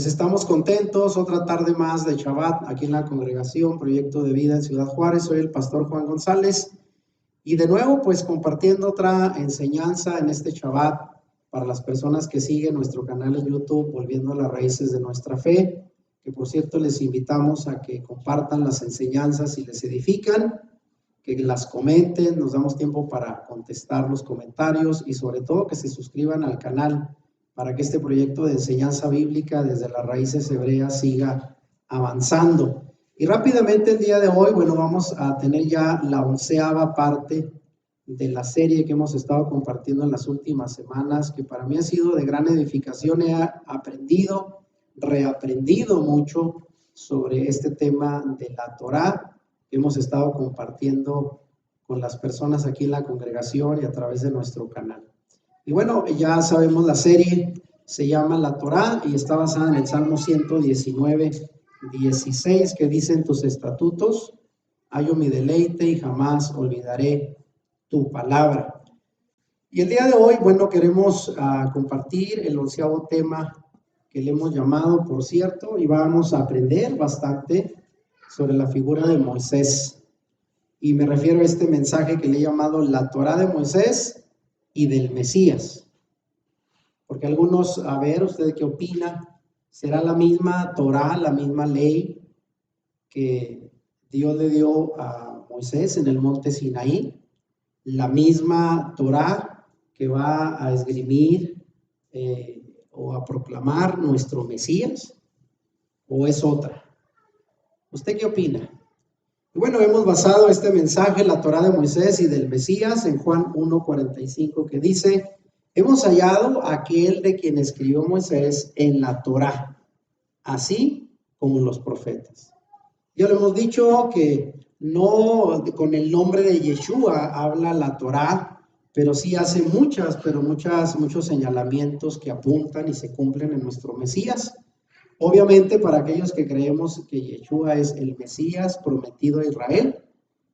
Pues estamos contentos, otra tarde más de Shabbat aquí en la congregación Proyecto de Vida en Ciudad Juárez. Soy el pastor Juan González y de nuevo pues compartiendo otra enseñanza en este Shabbat para las personas que siguen nuestro canal en YouTube, Volviendo a las Raíces de Nuestra Fe, que por cierto les invitamos a que compartan las enseñanzas si les edifican, que las comenten, nos damos tiempo para contestar los comentarios y sobre todo que se suscriban al canal para que este proyecto de enseñanza bíblica desde las raíces hebreas siga avanzando. Y rápidamente el día de hoy, bueno, vamos a tener ya la 11ª parte de la serie que hemos estado compartiendo en las últimas semanas, que para mí ha sido de gran edificación. He aprendido, reaprendido mucho sobre este tema de la Torá que hemos estado compartiendo con las personas aquí en la congregación y a través de nuestro canal. Y bueno, ya sabemos, la serie se llama La Torá y está basada en el Salmo 119:16, que dice: en tus estatutos hallo mi deleite y jamás olvidaré tu palabra. Y el día de hoy, bueno, queremos compartir el 11º tema que le hemos llamado, por cierto, y vamos a aprender bastante sobre la figura de Moisés. Y me refiero a este mensaje que le he llamado La Torá de Moisés y del Mesías. Porque algunos, a ver, ¿usted qué opina? ¿Será la misma Torá, la misma ley que Dios le dio a Moisés en el monte Sinaí? ¿La misma Torá que va a esgrimir o a proclamar nuestro Mesías? ¿O es otra? ¿Usted qué opina? Y bueno, hemos basado este mensaje, la Torá de Moisés y del Mesías, en Juan 1:45, que dice: hemos hallado a aquel de quien escribió Moisés en la Torá, así como los profetas. Ya lo hemos dicho que no con el nombre de Yeshua habla la Torá, pero sí hace muchos señalamientos que apuntan y se cumplen en nuestro Mesías. Obviamente para aquellos que creemos que Yeshua es el Mesías prometido a Israel,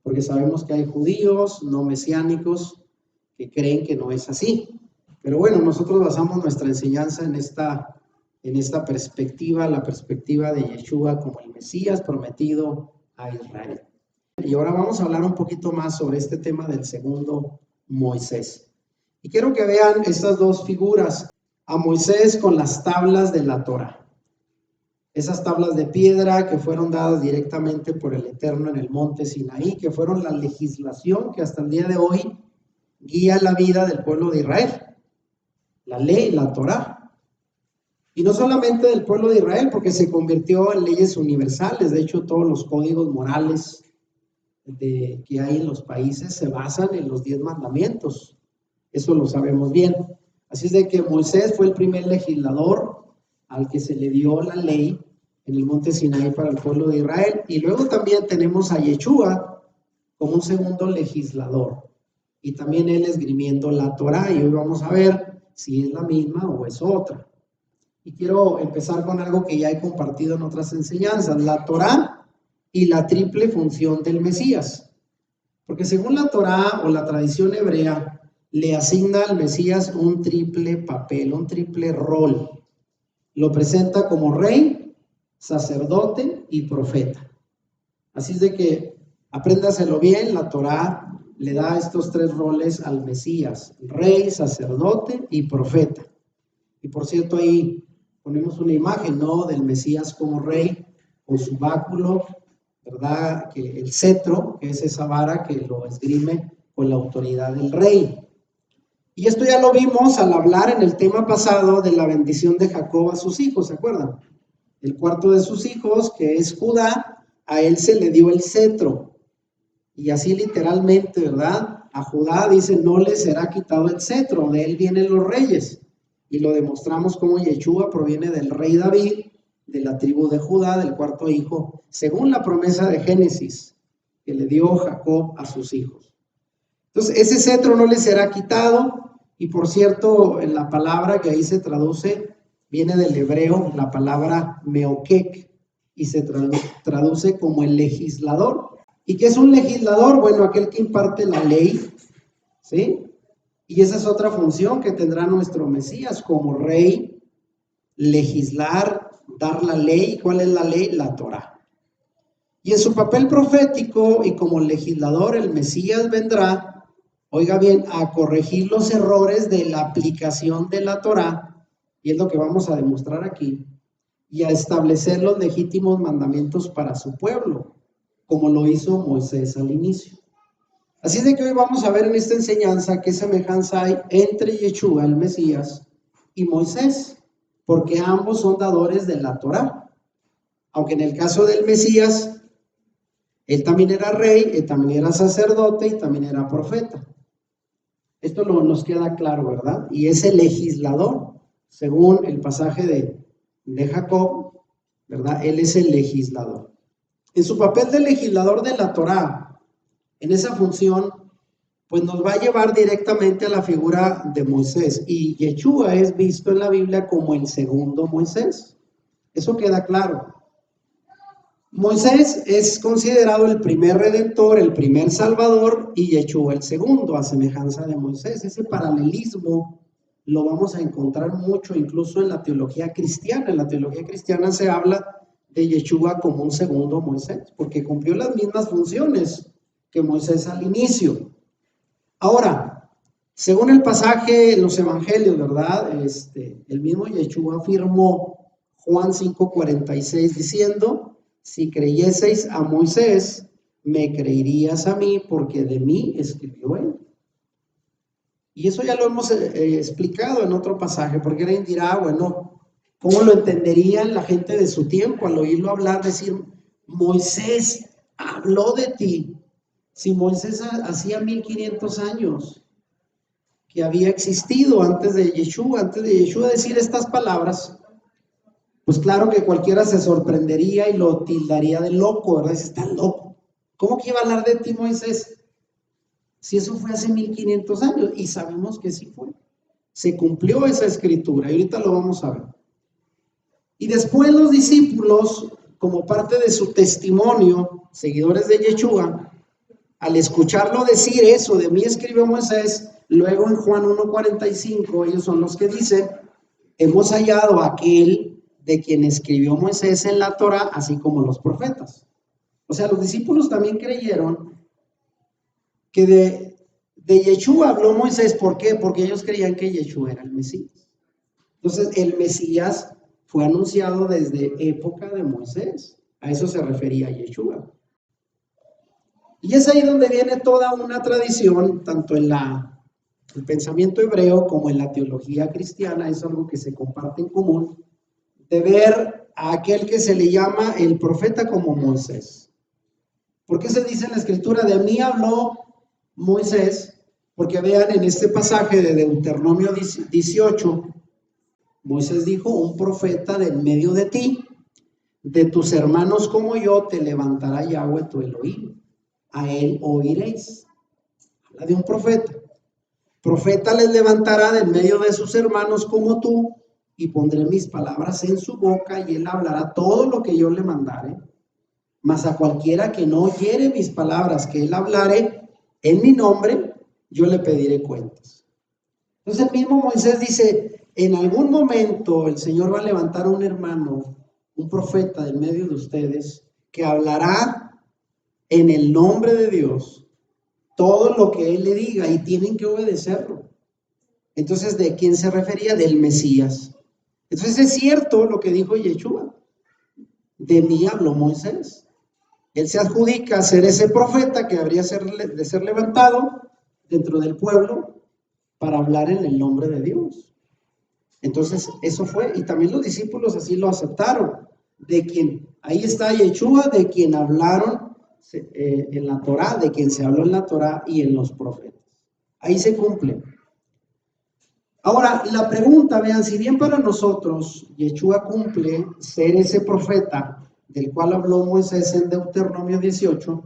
porque sabemos que hay judíos no mesiánicos que creen que no es así. Pero bueno, nosotros basamos nuestra enseñanza en esta perspectiva, la perspectiva de Yeshua como el Mesías prometido a Israel. Y ahora vamos a hablar un poquito más sobre este tema del segundo Moisés. Y quiero que vean estas dos figuras, a Moisés con las tablas de la Torá. Esas tablas de piedra que fueron dadas directamente por el Eterno en el monte Sinaí, que fueron la legislación que hasta el día de hoy guía la vida del pueblo de Israel. La ley, la Torá. Y no solamente del pueblo de Israel, porque se convirtió en leyes universales. De hecho, todos los códigos morales que hay en los países se basan en los 10 mandamientos. Eso lo sabemos bien. Así es de que Moisés fue el primer legislador al que se le dio la ley en el monte Sinaí para el pueblo de Israel. Y luego también tenemos a Yeshua como un segundo legislador. Y también él esgrimiendo la Torá. Y hoy vamos a ver si es la misma o es otra. Y quiero empezar con algo que ya he compartido en otras enseñanzas: la Torá y la triple función del Mesías. Porque según la Torá o la tradición hebrea, le asigna al Mesías un triple papel, un triple rol. Lo presenta como rey, sacerdote y profeta. Así es de que apréndaselo bien, la Torá le da estos 3 roles al Mesías: rey, sacerdote y profeta. Y por cierto, ahí ponemos una imagen, ¿no?, del Mesías como rey, con su báculo, ¿verdad?, que el cetro, que es esa vara que lo esgrime con la autoridad del rey. Y esto ya lo vimos al hablar en el tema pasado de la bendición de Jacob a sus hijos, ¿se acuerdan? El cuarto de sus hijos, que es Judá, a él se le dio el cetro. Y así literalmente, ¿verdad? A Judá dice: no le será quitado el cetro, de él vienen los reyes. Y lo demostramos como Yeshua proviene del rey David, de la tribu de Judá, del cuarto hijo, según la promesa de Génesis, que le dio Jacob a sus hijos. Entonces, ese cetro no le será quitado. Y por cierto, en la palabra que ahí se traduce, viene del hebreo la palabra meokek, y se traduce como el legislador. ¿Y qué es un legislador? Bueno, aquel que imparte la ley, ¿sí? Y esa es otra función que tendrá nuestro Mesías como rey: legislar dar la ley. ¿Cuál es la ley? La Torá. Y en su papel profético y como legislador, el Mesías vendrá, oiga bien, a corregir los errores de la aplicación de la Torá, y es lo que vamos a demostrar aquí, y a establecer los legítimos mandamientos para su pueblo, como lo hizo Moisés al inicio. Así de que hoy vamos a ver en esta enseñanza qué semejanza hay entre Yeshua, el Mesías, y Moisés, porque ambos son dadores de la Torá. Aunque en el caso del Mesías, él también era rey, él también era sacerdote y también era profeta. Esto nos queda claro, ¿verdad? Y es el legislador, según el pasaje de Jacob, ¿verdad? Él es el legislador. En su papel de legislador de la Torá, en esa función, pues nos va a llevar directamente a la figura de Moisés. Y Yeshua es visto en la Biblia como el segundo Moisés. Eso queda claro. Moisés es considerado el primer redentor, el primer salvador, y Yeshua el segundo, a semejanza de Moisés. Ese paralelismo lo vamos a encontrar mucho incluso en la teología cristiana. En la teología cristiana se habla de Yeshua como un segundo Moisés, porque cumplió las mismas funciones que Moisés al inicio. Ahora, según el pasaje en los evangelios, ¿verdad? El mismo Yeshua afirmó Juan 5:46 diciendo: si creyeseis a Moisés, me creerías a mí, porque de mí escribió él. Y eso ya lo hemos explicado en otro pasaje, porque alguien dirá, bueno, ¿cómo lo entenderían la gente de su tiempo al oírlo hablar, decir, Moisés habló de ti? Si Moisés hacía 1500 años que había existido antes de Yeshua decir estas palabras, pues claro que cualquiera se sorprendería y lo tildaría de loco, ¿verdad? Dice, está loco. ¿Cómo que iba a hablar de ti, Moisés? Si eso fue hace 1500 años, y sabemos que sí fue. Se cumplió esa escritura, y ahorita lo vamos a ver. Y después los discípulos, como parte de su testimonio, seguidores de Yeshua, al escucharlo decir eso, de mí escribió Moisés, luego en Juan 1:45, ellos son los que dicen, hemos hallado a aquel de quien escribió Moisés en la Torá, así como los profetas. O sea, los discípulos también creyeron que de Yeshua habló Moisés. ¿Por qué? Porque ellos creían que Yeshua era el Mesías. Entonces, el Mesías fue anunciado desde época de Moisés. A eso se refería Yeshua. Y es ahí donde viene toda una tradición, tanto en el pensamiento hebreo como en la teología cristiana, es algo que se comparte en común, de ver a aquel que se le llama el profeta como Moisés. ¿Por qué se dice en la escritura, de mí habló Moisés? Porque vean en este pasaje de Deuteronomio 18, Moisés dijo, un profeta de en medio de ti, de tus hermanos como yo, te levantará Yahweh tu Elohim, a él oiréis. Habla de un profeta. Profeta les levantará de en medio de sus hermanos como tú, y pondré mis palabras en su boca, y él hablará todo lo que yo le mandare. Mas a cualquiera que no oyere mis palabras que él hablare en mi nombre, yo le pediré cuentas. Entonces el mismo Moisés dice, en algún momento el Señor va a levantar un hermano, un profeta del medio de ustedes, que hablará en el nombre de Dios todo lo que él le diga, y tienen que obedecerlo. Entonces, ¿de quién se refería? Del Mesías. Entonces es cierto lo que dijo Yeshua, de mí habló Moisés. Él se adjudica a ser ese profeta que habría de ser levantado dentro del pueblo para hablar en el nombre de Dios. Entonces eso fue, y también los discípulos así lo aceptaron, de quien, ahí está Yeshua, de quien hablaron en la Torá, de quien se habló en la Torá y en los profetas. Ahí se cumple. Ahora, la pregunta, vean, si bien para nosotros Yeshua cumple ser ese profeta del cual habló Moisés en Deuteronomio 18,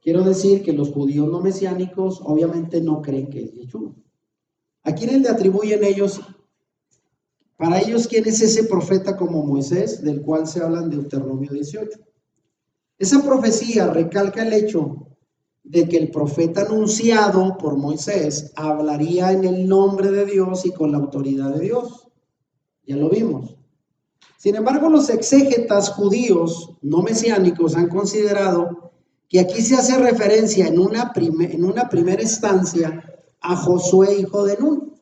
quiero decir que los judíos no mesiánicos obviamente no creen que es Yeshua. ¿A quiénes le atribuyen ellos? Para ellos, ¿quién es ese profeta como Moisés del cual se habla en Deuteronomio 18? Esa profecía recalca el hecho de que el profeta anunciado por Moisés hablaría en el nombre de Dios y con la autoridad de Dios. Ya lo vimos. Sin embargo, los exégetas judíos no mesiánicos han considerado que aquí se hace referencia en una primera instancia a Josué, hijo de Nun.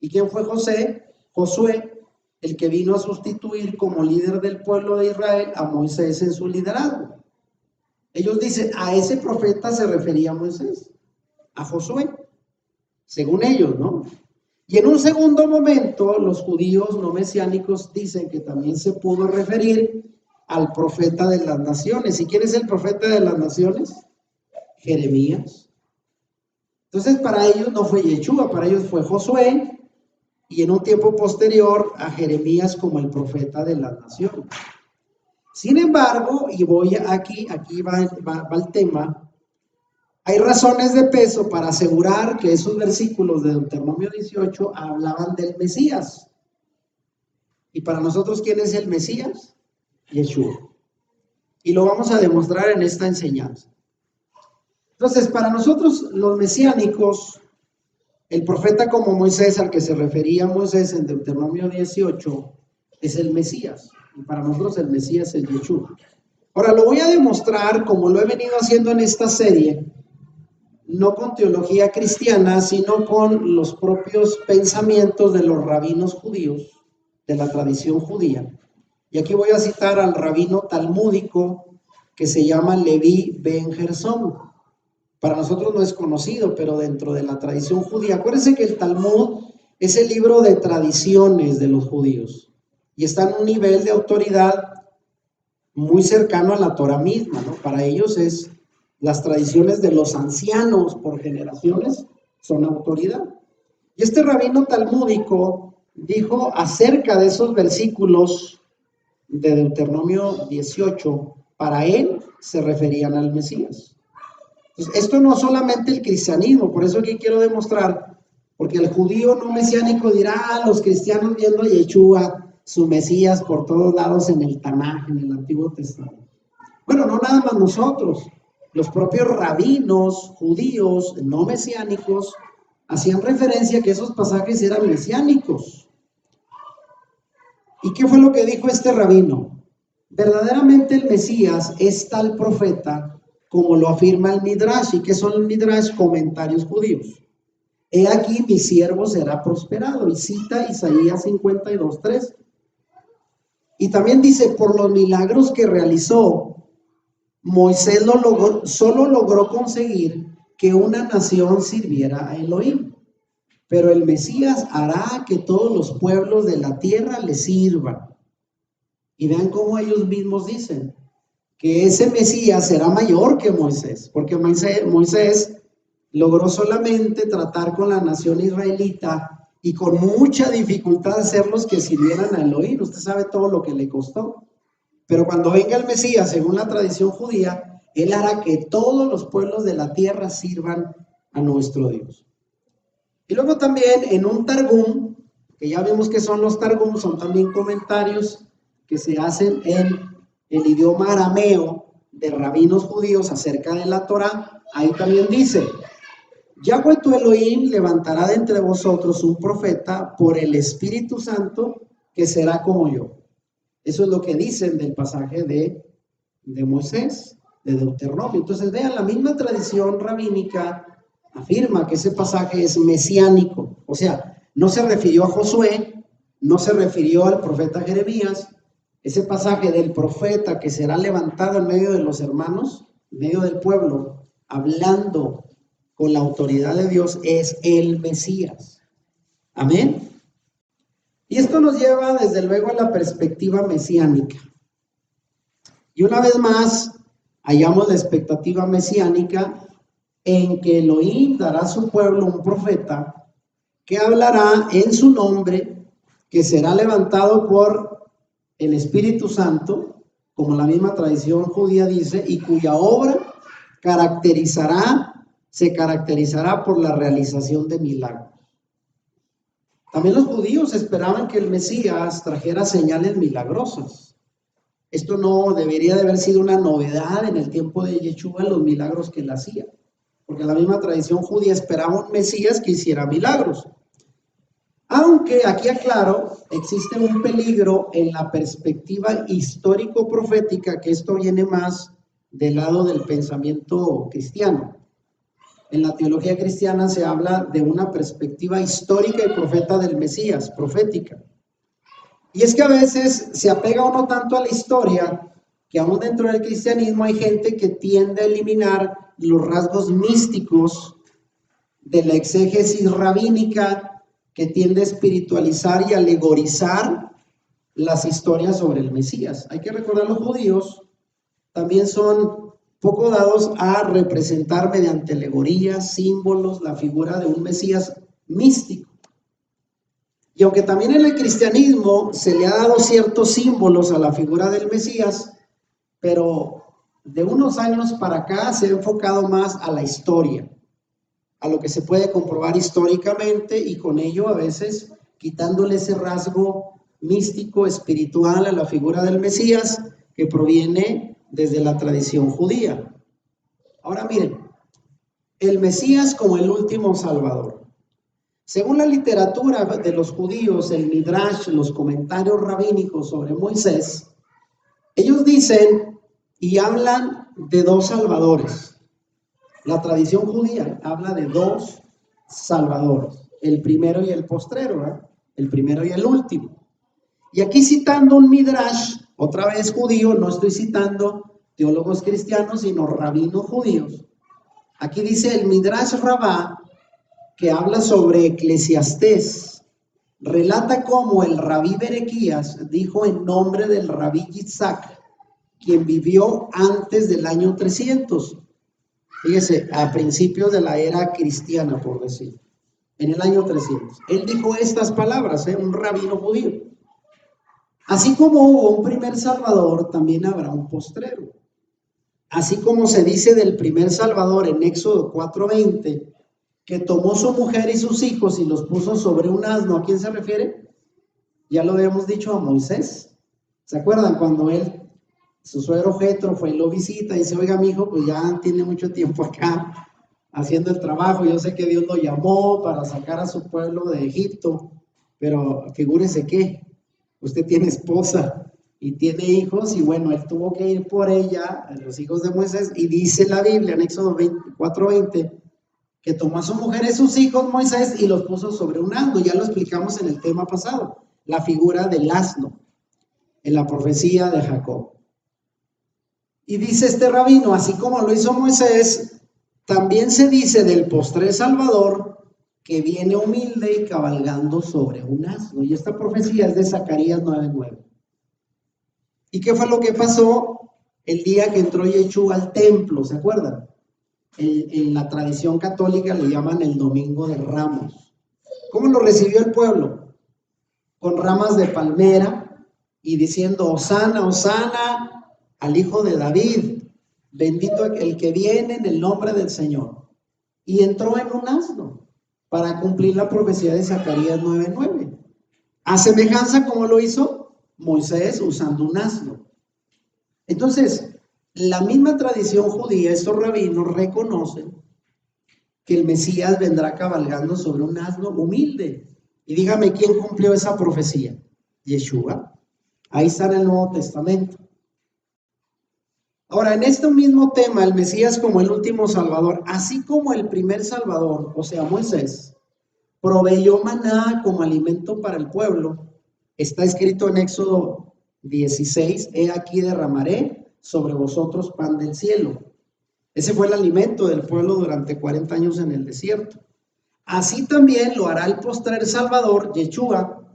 ¿Y quién fue Josué, el que vino a sustituir como líder del pueblo de Israel a Moisés en su liderazgo. Ellos dicen, a ese profeta se refería Moisés, a Josué, según ellos, ¿no? Y en un segundo momento, los judíos no mesiánicos dicen que también se pudo referir al profeta de las naciones. ¿Y quién es el profeta de las naciones? Jeremías. Entonces, para ellos no fue Yeshua, para ellos fue Josué, y en un tiempo posterior a Jeremías como el profeta de las naciones. Sin embargo, y voy aquí va el tema, hay razones de peso para asegurar que esos versículos de Deuteronomio 18 hablaban del Mesías. Y para nosotros, ¿quién es el Mesías? Yeshua. Y lo vamos a demostrar en esta enseñanza. Entonces, para nosotros los mesiánicos, el profeta como Moisés, al que se refería Moisés en Deuteronomio 18, es el Mesías. Y para nosotros el Mesías es Yeshua. Ahora, lo voy a demostrar como lo he venido haciendo en esta serie, no con teología cristiana, sino con los propios pensamientos de los rabinos judíos, de la tradición judía. Y aquí voy a citar al rabino talmúdico que se llama Leví Ben Gersón. Para nosotros no es conocido, pero dentro de la tradición judía, acuérdense que el Talmud es el libro de tradiciones de los judíos y está en un nivel de autoridad muy cercano a la Torah misma, ¿no? Para ellos es las tradiciones de los ancianos por generaciones son autoridad. Y este rabino talmúdico dijo acerca de esos versículos de Deuteronomio 18, para él se referían al Mesías. Entonces, esto no solamente el cristianismo, por eso aquí quiero demostrar, porque el judío no mesiánico dirá, los cristianos viendo a Yeshua, su Mesías por todos lados en el Tanaj, en el Antiguo Testamento. Bueno, no nada más nosotros, los propios rabinos judíos no mesiánicos hacían referencia a que esos pasajes eran mesiánicos. ¿Y qué fue lo que dijo este rabino? Verdaderamente el Mesías es tal profeta como lo afirma el Midrash. ¿Y qué son el Midrash? Comentarios judíos. He aquí mi siervo será prosperado. Y cita Isaías 52:3. Y también dice, por los milagros que realizó, Moisés solo logró conseguir que una nación sirviera a Elohim. Pero el Mesías hará que todos los pueblos de la tierra le sirvan. Y vean cómo ellos mismos dicen que ese Mesías será mayor que Moisés, porque Moisés logró solamente tratar con la nación israelita y con mucha dificultad hacerlos que sirvieran a Elohim. Usted sabe todo lo que le costó. Pero cuando venga el Mesías, según la tradición judía, él hará que todos los pueblos de la tierra sirvan a nuestro Dios. Y luego también en un Targum, que ya vemos que son los Targum, son también comentarios que se hacen en el idioma arameo de rabinos judíos acerca de la Torá. Ahí también dice, Yahweh tu Elohim levantará de entre vosotros un profeta por el Espíritu Santo que será como yo. Eso es lo que dicen del pasaje de Moisés, de Deuteronomio. Entonces vean, la misma tradición rabínica afirma que ese pasaje es mesiánico. O sea, no se refirió a Josué, no se refirió al profeta Jeremías. Ese pasaje del profeta que será levantado en medio de los hermanos, en medio del pueblo, hablando con la autoridad de Dios, es el Mesías. Amén. Y esto nos lleva desde luego a la perspectiva mesiánica. Y una vez más, hallamos la expectativa mesiánica en que Elohim dará a su pueblo un profeta que hablará en su nombre, que será levantado por el Espíritu Santo, como la misma tradición judía dice, y cuya obra se caracterizará por la realización de milagros. También los judíos esperaban que el Mesías trajera señales milagrosas. Esto no debería de haber sido una novedad en el tiempo de Yeshua, los milagros que él hacía, porque la misma tradición judía esperaba un Mesías que hiciera milagros. Aunque aquí aclaro, existe un peligro en la perspectiva histórico-profética, que esto viene más del lado del pensamiento cristiano. En la teología cristiana se habla de una perspectiva histórica y profeta del Mesías, profética. Y es que a veces se apega uno tanto a la historia que aún dentro del cristianismo hay gente que tiende a eliminar los rasgos místicos de la exégesis rabínica, que tiende a espiritualizar y alegorizar las historias sobre el Mesías. Hay que recordar, los judíos también son poco dados a representar mediante alegorías, símbolos, la figura de un Mesías místico. Y aunque también en el cristianismo se le ha dado ciertos símbolos a la figura del Mesías, pero de unos años para acá se ha enfocado más a la historia, a lo que se puede comprobar históricamente, y con ello a veces quitándole ese rasgo místico, espiritual a la figura del Mesías que proviene desde la tradición judía. Ahora miren, el Mesías como el último Salvador. Según la literatura de los judíos, el Midrash, los comentarios rabínicos sobre Moisés, ellos dicen y hablan de dos salvadores. La tradición judía habla de dos salvadores, el primero y el postrero, ¿verdad? El primero y el último. Y aquí citando un Midrash, otra vez judío, no estoy citando teólogos cristianos, sino rabinos judíos. Aquí dice el Midrash Rabá, que habla sobre Eclesiastés, relata cómo el rabí Berequías dijo en nombre del rabí Yitzhak, quien vivió antes del año 300. Fíjese, a principios de la era cristiana, por decir, en el año 300. Él dijo estas palabras, un rabino judío. Así como hubo un primer Salvador, también habrá un postrero. Así como se dice del primer Salvador en Éxodo 4:20, que tomó su mujer y sus hijos y los puso sobre un asno. ¿A quién se refiere? Ya lo habíamos dicho, a Moisés. ¿Se acuerdan cuando su suegro Jetro fue y lo visita y dice: oiga, mi hijo, pues ya tiene mucho tiempo acá haciendo el trabajo, yo sé que Dios lo llamó para sacar a su pueblo de Egipto, pero figúrese que usted tiene esposa y tiene hijos, y bueno, él tuvo que ir por ella, los hijos de Moisés, y dice la Biblia en Éxodo 4:20, que tomó a su mujer y sus hijos Moisés y los puso sobre un asno. Ya lo explicamos en el tema pasado, la figura del asno en la profecía de Jacob. Y dice este rabino, así como lo hizo Moisés, también se dice del postrer Salvador que viene humilde y cabalgando sobre un asno. Y esta profecía es de Zacarías 9:9. ¿Y qué fue lo que pasó el día que entró Yeshua al templo? ¿Se acuerdan? En la tradición católica le llaman el Domingo de Ramos. ¿Cómo lo recibió el pueblo? Con ramas de palmera y diciendo: Hosana, Hosana al Hijo de David, bendito el que viene en el nombre del Señor. Y entró en un asno para cumplir la profecía de Zacarías 9:9. A semejanza como lo hizo Moisés usando un asno. Entonces, la misma tradición judía, estos rabinos reconocen que el Mesías vendrá cabalgando sobre un asno humilde. Y dígame, ¿quién cumplió esa profecía? Yeshua. Ahí está en el Nuevo Testamento. Ahora, en este mismo tema, el Mesías como el último Salvador, así como el primer Salvador, o sea, Moisés, proveyó maná como alimento para el pueblo. Está escrito en Éxodo 16, he aquí derramaré sobre vosotros pan del cielo. Ese fue el alimento del pueblo durante 40 años en el desierto. Así también lo hará el postrer Salvador, Yeshua,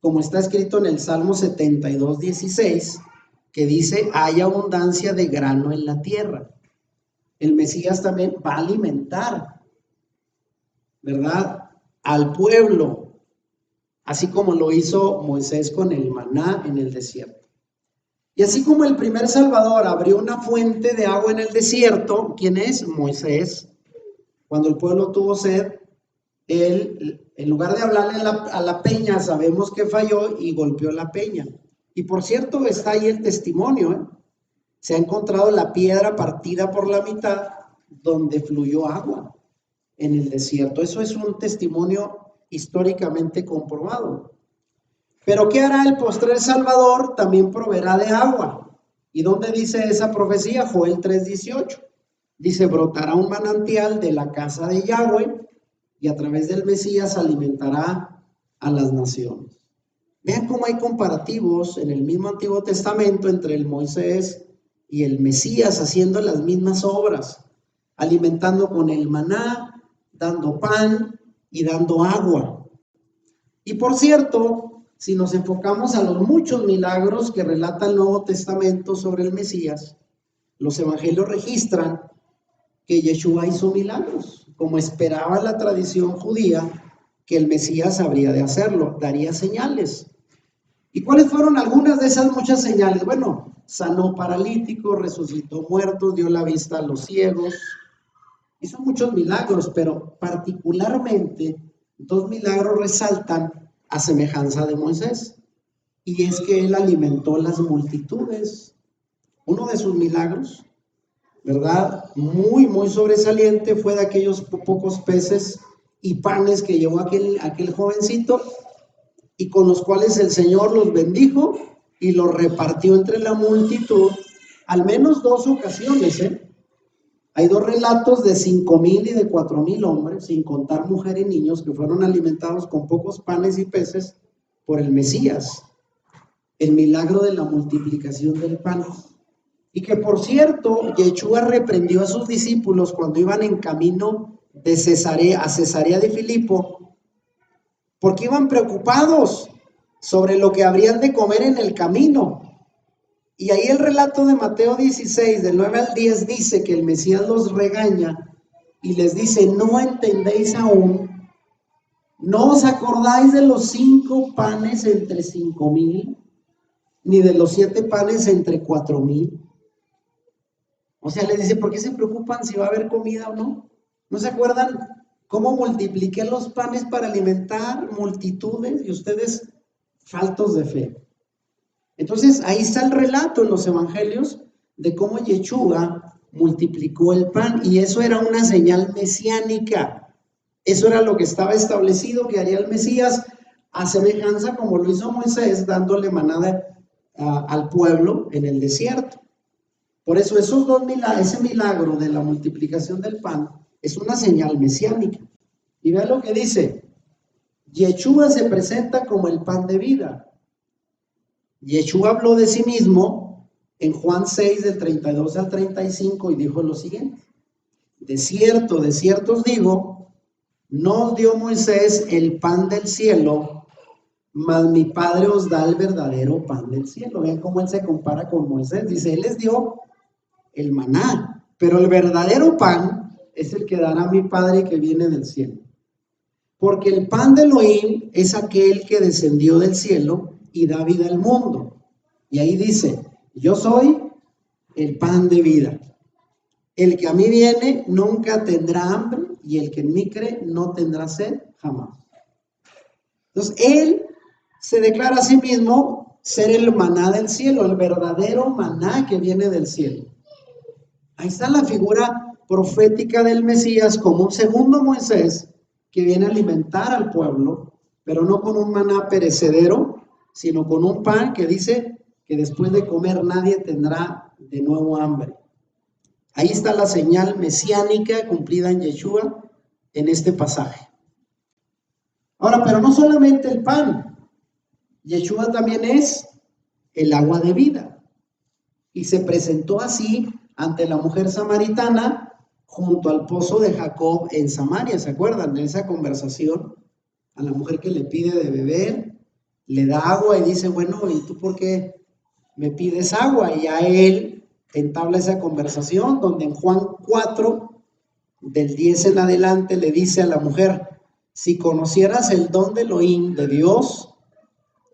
como está escrito en el Salmo 72, 16, que dice: hay abundancia de grano en la tierra. El Mesías también va a alimentar, ¿verdad?, al pueblo, así como lo hizo Moisés con el maná en el desierto. Y así como el primer Salvador abrió una fuente de agua en el desierto, ¿quién es? Moisés. Cuando el pueblo tuvo sed, él, en lugar de hablarle a la peña, sabemos que falló y golpeó la peña. Y por cierto, está ahí el testimonio, ¿eh? Se ha encontrado la piedra partida por la mitad donde fluyó agua en el desierto. Eso es un testimonio históricamente comprobado. Pero ¿qué hará el postrer Salvador? También proveerá de agua. ¿Y dónde dice esa profecía? Joel 3:18. Dice, brotará un manantial de la casa de Yahweh y a través del Mesías alimentará a las naciones. Vean cómo hay comparativos en el mismo Antiguo Testamento entre el Moisés y el Mesías haciendo las mismas obras, alimentando con el maná, dando pan y dando agua. Y por cierto, si nos enfocamos a los muchos milagros que relata el Nuevo Testamento sobre el Mesías, los evangelios registran que Yeshua hizo milagros, como esperaba la tradición judía que el Mesías habría de hacerlo, daría señales. ¿Y cuáles fueron algunas de esas muchas señales? Bueno, sanó paralíticos, resucitó muertos, dio la vista a los ciegos, hizo muchos milagros, pero particularmente dos milagros resaltan a semejanza de Moisés, y es que él alimentó las multitudes. Uno de sus milagros, ¿verdad? Muy sobresaliente fue de aquellos pocos peces y panes que llevó aquel jovencito y con los cuales el Señor los bendijo y los repartió entre la multitud, al menos 2 ocasiones, Hay 2 relatos de 5,000 y de 4,000 hombres, sin contar mujer y niños, que fueron alimentados con pocos panes y peces por el Mesías, el milagro de la multiplicación del pan. Y que por cierto, Yeshua reprendió a sus discípulos cuando iban en camino de Cesarea de Filipo, porque iban preocupados sobre lo que habrían de comer en el camino. Y ahí el relato de Mateo 16, del 9 al 10, dice que el Mesías los regaña y les dice, ¿no entendéis aún? ¿No os acordáis de los 5 panes entre 5,000? Ni de los 7 panes entre 4,000. O sea, les dice, ¿por qué se preocupan si va a haber comida o no? ¿No se acuerdan cómo multipliqué los panes para alimentar multitudes y ustedes faltos de fe? Entonces, ahí está el relato en los evangelios de cómo Yeshua multiplicó el pan, y eso era una señal mesiánica. Eso era lo que estaba establecido que haría el Mesías, a semejanza como lo hizo Moisés, dándole maná al pueblo en el desierto. Por eso ese milagro de la multiplicación del pan es una señal mesiánica. Y vean lo que dice, Yeshua se presenta como el pan de vida. Yeshua habló de sí mismo en Juan 6, del 32 al 35, y dijo lo siguiente, de cierto os digo, no os dio Moisés el pan del cielo, mas mi Padre os da el verdadero pan del cielo. Vean cómo él se compara con Moisés, dice, él les dio el maná, pero el verdadero pan es el que dará mi Padre que viene del cielo. Porque el pan de Elohim es aquel que descendió del cielo y da vida al mundo. Y ahí dice, yo soy el pan de vida. El que a mí viene nunca tendrá hambre y el que en mí cree no tendrá sed jamás. Entonces, él se declara a sí mismo ser el maná del cielo, el verdadero maná que viene del cielo. Ahí está la figura profética del Mesías como un segundo Moisés que viene a alimentar al pueblo, pero no con un maná perecedero, sino con un pan que dice que después de comer nadie tendrá de nuevo hambre. Ahí está la señal mesiánica cumplida en Yeshua en este pasaje. Ahora, pero no solamente el pan, Yeshua también es el agua de vida. Y se presentó así ante la mujer samaritana junto al pozo de Jacob en Samaria. ¿Se acuerdan de esa conversación? A la mujer que le pide de beber, le da agua y dice, bueno, ¿y tú por qué me pides agua? Y a él entabla esa conversación donde en Juan 4, del 10 en adelante, le dice a la mujer, si conocieras el don de Elohim, de Dios,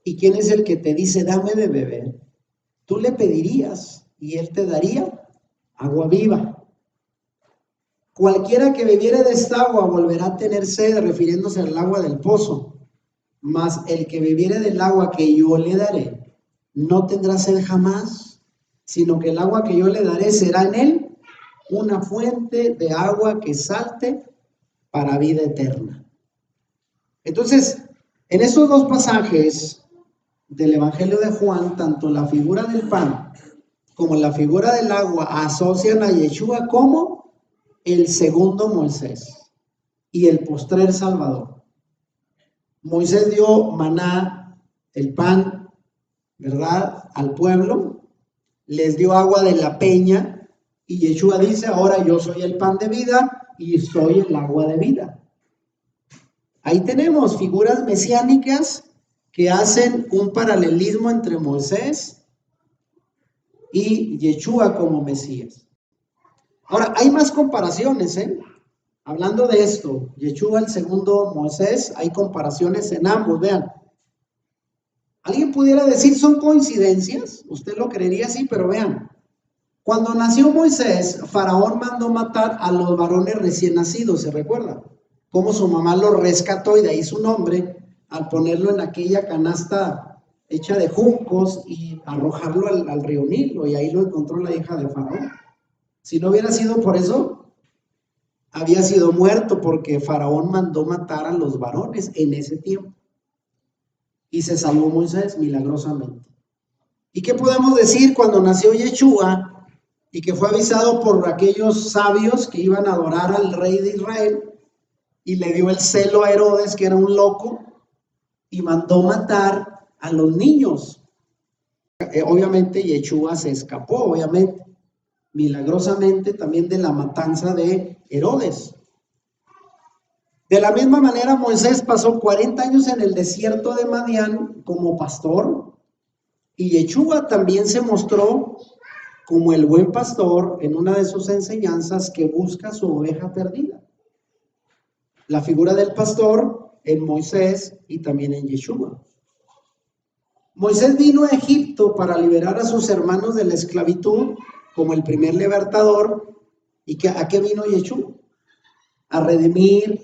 y quién es el que te dice, dame de beber, tú le pedirías y él te daría agua viva. Cualquiera que bebiere de esta agua volverá a tener sed, refiriéndose al agua del pozo, mas el que bebiere del agua que yo le daré, no tendrá sed jamás, sino que el agua que yo le daré será en él una fuente de agua que salte para vida eterna. Entonces, en estos dos pasajes del Evangelio de Juan, tanto la figura del pan como la figura del agua asocian a Yeshua como el segundo Moisés y el postrer Salvador. Moisés dio maná, el pan, ¿verdad?, al pueblo, les dio agua de la peña, y Yeshua dice, ahora yo soy el pan de vida y soy el agua de vida. Ahí tenemos figuras mesiánicas que hacen un paralelismo entre Moisés y Yeshua como Mesías. Ahora, hay más comparaciones, hablando de esto, Yeshua, el segundo Moisés, hay comparaciones en ambos, vean. Alguien pudiera decir, ¿son coincidencias? Usted lo creería así, pero vean. Cuando nació Moisés, Faraón mandó matar a los varones recién nacidos, ¿se recuerda? Cómo su mamá lo rescató y de ahí su nombre, al ponerlo en aquella canasta hecha de juncos y arrojarlo al río Nilo, y ahí lo encontró la hija de Faraón. Si no hubiera sido por eso, había sido muerto, porque Faraón mandó matar a los varones en ese tiempo. Y se salvó Moisés milagrosamente. ¿Y qué podemos decir cuando nació Yeshua y que fue avisado por aquellos sabios que iban a adorar al rey de Israel, y le dio el celo a Herodes, que era un loco, y mandó matar a los niños? Obviamente Yeshua se escapó, obviamente, milagrosamente también de la matanza de Herodes. De la misma manera, Moisés pasó 40 años en el desierto de Madián como pastor, y Yeshua también se mostró como el buen pastor en una de sus enseñanzas, que busca su oveja perdida. La figura del pastor en Moisés y también en Yeshua. Moisés vino a Egipto para liberar a sus hermanos de la esclavitud como el primer libertador. ¿Y a qué vino Yeshua? A redimir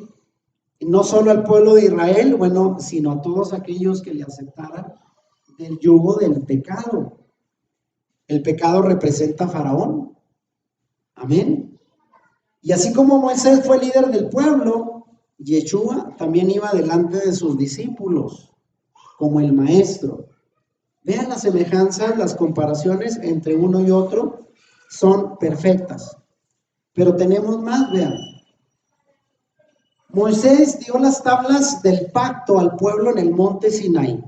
no solo al pueblo de Israel, sino a todos aquellos que le aceptaran del yugo del pecado. El pecado representa a Faraón. Amén. Y así como Moisés fue líder del pueblo, Yeshua también iba delante de sus discípulos como el maestro. Vean las semejanzas, las comparaciones entre uno y otro son perfectas. Pero tenemos más, vean. Moisés dio las tablas del pacto al pueblo en el monte Sinaí.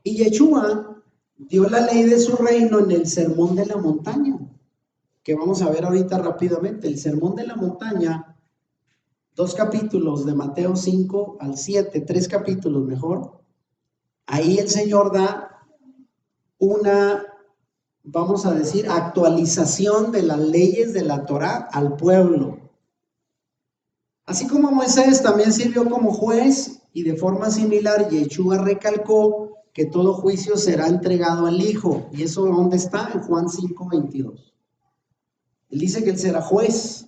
Y Yeshua dio la ley de su reino en el sermón de la montaña, que vamos a ver ahorita rápidamente. El sermón de la montaña, 2 capítulos de Mateo 5 al 7, 3 capítulos mejor. Ahí el Señor da una, vamos a decir, actualización de las leyes de la Torá al pueblo. Así como Moisés también sirvió como juez, y de forma similar Yeshua recalcó que todo juicio será entregado al Hijo. ¿Y eso dónde está? En Juan 5:22. Él dice que él será juez,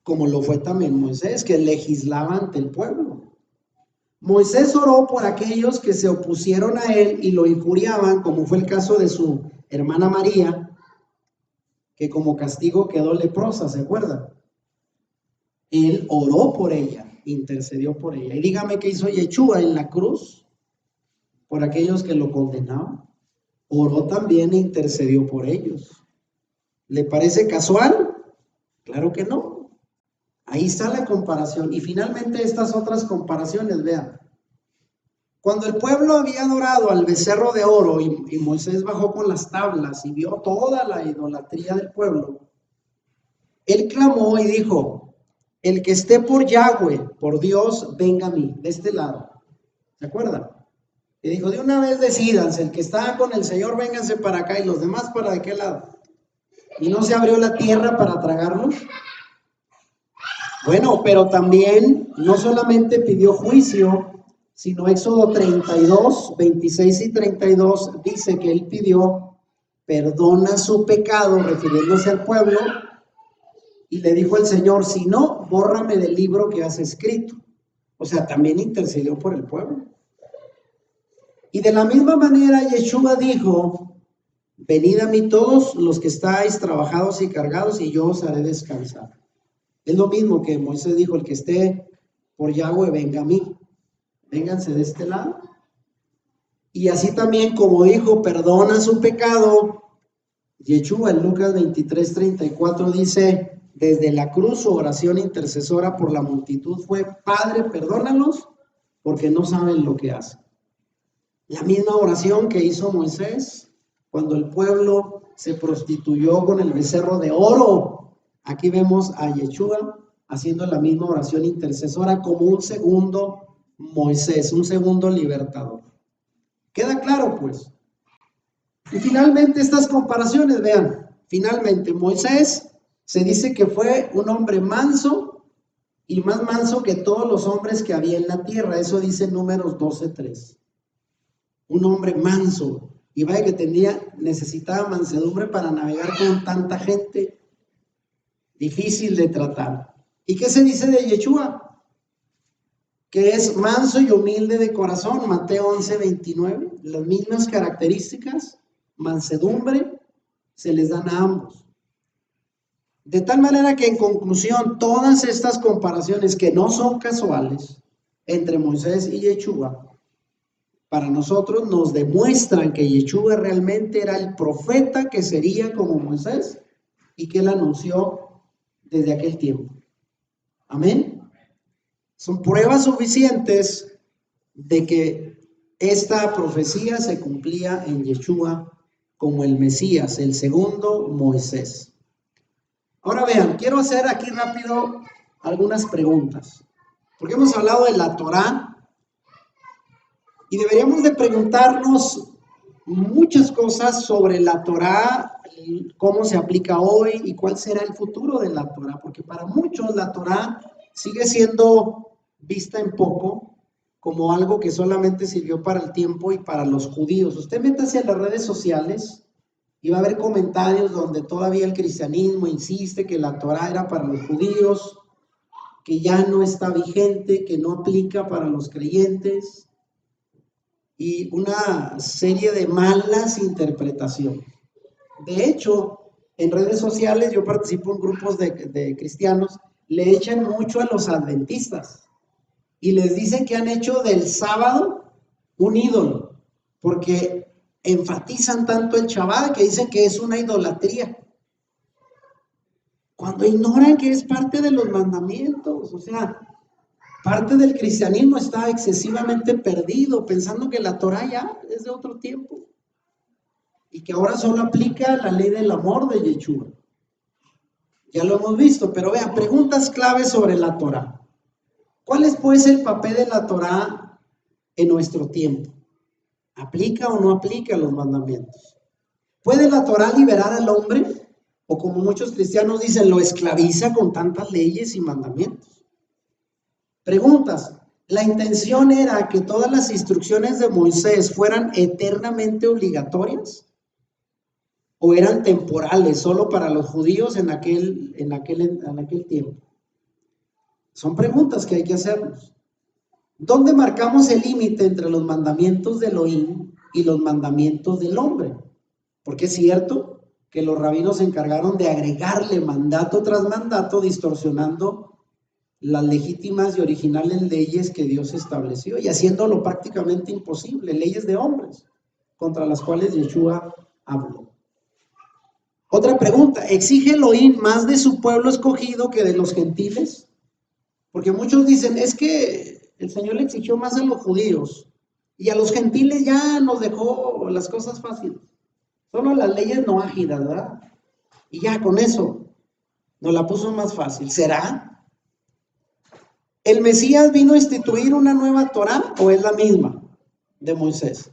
como lo fue también Moisés, que legislaba ante el pueblo. Moisés oró por aquellos que se opusieron a él y lo injuriaban, como fue el caso de su hermana María, que como castigo quedó leprosa, ¿se acuerdan? Él oró por ella, intercedió por ella. Y dígame qué hizo Yeshua en la cruz por aquellos que lo condenaban. Oró también e intercedió por ellos. ¿Le parece casual? Claro que no. Ahí está la comparación. Y finalmente estas otras comparaciones, vean. Cuando el pueblo había adorado al becerro de oro y Moisés bajó con las tablas y vio toda la idolatría del pueblo, él clamó y dijo: el que esté por Yahweh, por Dios, venga a mí, de este lado. ¿Se acuerdan? Y dijo: de una vez decídanse, el que está con el Señor, vénganse para acá, y los demás para de qué lado. ¿Y no se abrió la tierra para tragarlos? Bueno, pero también no solamente pidió juicio, sino Éxodo 32, 26 y 32 dice que él pidió perdón a su pecado, refiriéndose al pueblo, y le dijo al Señor: si no, bórrame del libro que has escrito. O sea, también intercedió por el pueblo. Y de la misma manera Yeshua dijo: venid a mí todos los que estáis trabajados y cargados, y yo os haré descansar. Es lo mismo que Moisés dijo: el que esté por Yahweh, venga a mí. vénganse de este lado. Y así también como dijo, perdona su pecado, Yeshua en Lucas 23:34 dice, desde la cruz su oración intercesora por la multitud fue, Padre, perdónalos porque no saben lo que hacen. La misma oración que hizo Moisés cuando el pueblo se prostituyó con el becerro de oro. Aquí vemos a Yeshua haciendo la misma oración intercesora como un segundo Moisés, un segundo libertador. ¿Queda claro, pues? Y finalmente estas comparaciones, vean, finalmente Moisés se dice que fue un hombre manso y más manso que todos los hombres que había en la tierra. Eso dice Números 12:3. Un hombre manso. Y vaya que necesitaba mansedumbre para navegar con tanta gente difícil de tratar. ¿Y qué se dice de Yeshua? Que es manso y humilde de corazón, Mateo 11:29. Las mismas características, mansedumbre, se les dan a ambos. De tal manera que en conclusión, todas estas comparaciones que no son casuales entre Moisés y Yeshua, para nosotros nos demuestran que Yeshua realmente era el profeta que sería como Moisés y que él anunció desde aquel tiempo. Amén. Son pruebas suficientes de que esta profecía se cumplía en Yeshua como el Mesías, el segundo Moisés. Ahora vean, quiero hacer aquí rápido algunas preguntas, porque hemos hablado de la Torá y deberíamos de preguntarnos muchas cosas sobre la Torá, cómo se aplica hoy y cuál será el futuro de la Torá, porque para muchos la Torá sigue siendo vista en poco como algo que solamente sirvió para el tiempo y para los judíos. Usted métase en las redes sociales y va a haber comentarios donde todavía el cristianismo insiste que la Torá era para los judíos, que ya no está vigente, que no aplica para los creyentes, y una serie de malas interpretaciones. De hecho, en redes sociales, yo participo en grupos de cristianos, le echan mucho a los adventistas y les dicen que han hecho del sábado un ídolo, porque enfatizan tanto el Shabbat que dicen que es una idolatría, cuando ignoran que es parte de los mandamientos. O sea, parte del cristianismo está excesivamente perdido, pensando que la Torá ya es de otro tiempo y que ahora solo aplica la ley del amor de Yeshua. Ya lo hemos visto, pero vean, preguntas claves sobre la Torá. ¿Cuál es pues el papel de la Torá en nuestro tiempo? ¿Aplica o no aplica los mandamientos? ¿Puede la Torá liberar al hombre? O como muchos cristianos dicen, lo esclaviza con tantas leyes y mandamientos. Preguntas. ¿La intención era que todas las instrucciones de Moisés fueran eternamente obligatorias? ¿O eran temporales, solo para los judíos en aquel tiempo? Son preguntas que hay que hacernos. ¿Dónde marcamos el límite entre los mandamientos de Elohim y los mandamientos del hombre? Porque es cierto que los rabinos se encargaron de agregarle mandato tras mandato, distorsionando las legítimas y originales leyes que Dios estableció y haciéndolo prácticamente imposible, leyes de hombres contra las cuales Yeshua habló. Otra pregunta, ¿exige Elohim más de su pueblo escogido que de los gentiles? Porque muchos dicen, es que el Señor le exigió más a los judíos y a los gentiles ya nos dejó las cosas fáciles. Solo las leyes noágidas, ¿verdad? Y ya con eso nos la puso más fácil. ¿Será? ¿El Mesías vino a instituir una nueva Torá o es la misma de Moisés?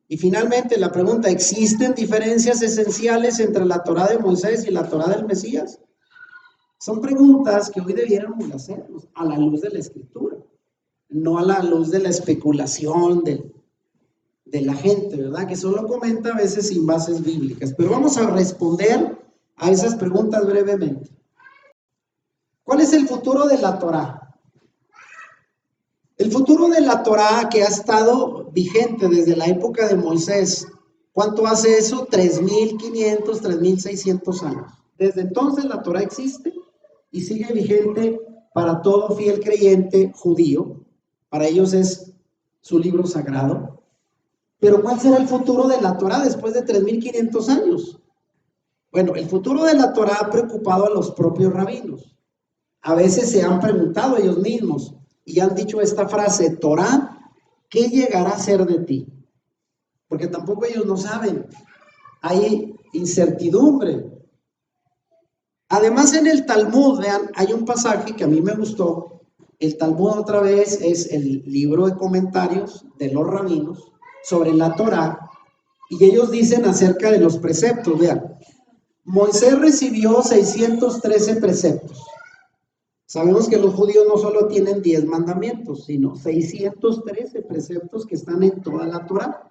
Y finalmente la pregunta, ¿existen diferencias esenciales entre la Torá de Moisés y la Torá del Mesías? Son preguntas que hoy debiéramos hacernos a la luz de la Escritura, no a la luz de la especulación de la gente, ¿verdad? Que solo comenta a veces sin bases bíblicas. Pero vamos a responder a esas preguntas brevemente. ¿Cuál es el futuro de la Torá? El futuro de la Torá que ha estado vigente desde la época de Moisés, ¿cuánto hace eso? 3.500, 3.600 años. Desde entonces la Torá existe y sigue vigente para todo fiel creyente judío. Para ellos es su libro sagrado. Pero ¿cuál será el futuro de la Torá después de 3.500 años? Bueno, el futuro de la Torá ha preocupado a los propios rabinos. A veces se han preguntado ellos mismos y han dicho esta frase: Torá, ¿qué llegará a ser de ti? Porque tampoco ellos no saben. Hay incertidumbre. Además, en el Talmud, vean, hay un pasaje que a mí me gustó. El Talmud, otra vez, es el libro de comentarios de los rabinos sobre la Torá, y ellos dicen acerca de los preceptos. Vean, Moisés recibió 613 preceptos. Sabemos que los judíos no solo tienen 10 mandamientos, sino 613 preceptos que están en toda la Torá.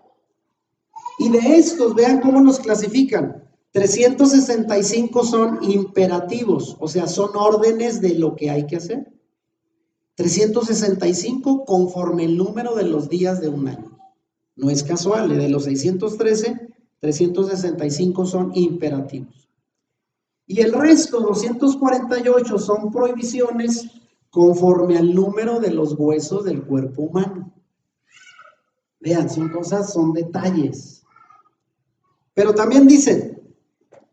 Y de estos, vean cómo los clasifican. 365 son imperativos, o sea, son órdenes de lo que hay que hacer. 365 conforme el número de los días de un año. No es casual, de los 613, 365 son imperativos. Y el resto, 248, son prohibiciones conforme al número de los huesos del cuerpo humano. Vean, son cosas, son detalles. Pero también dicen,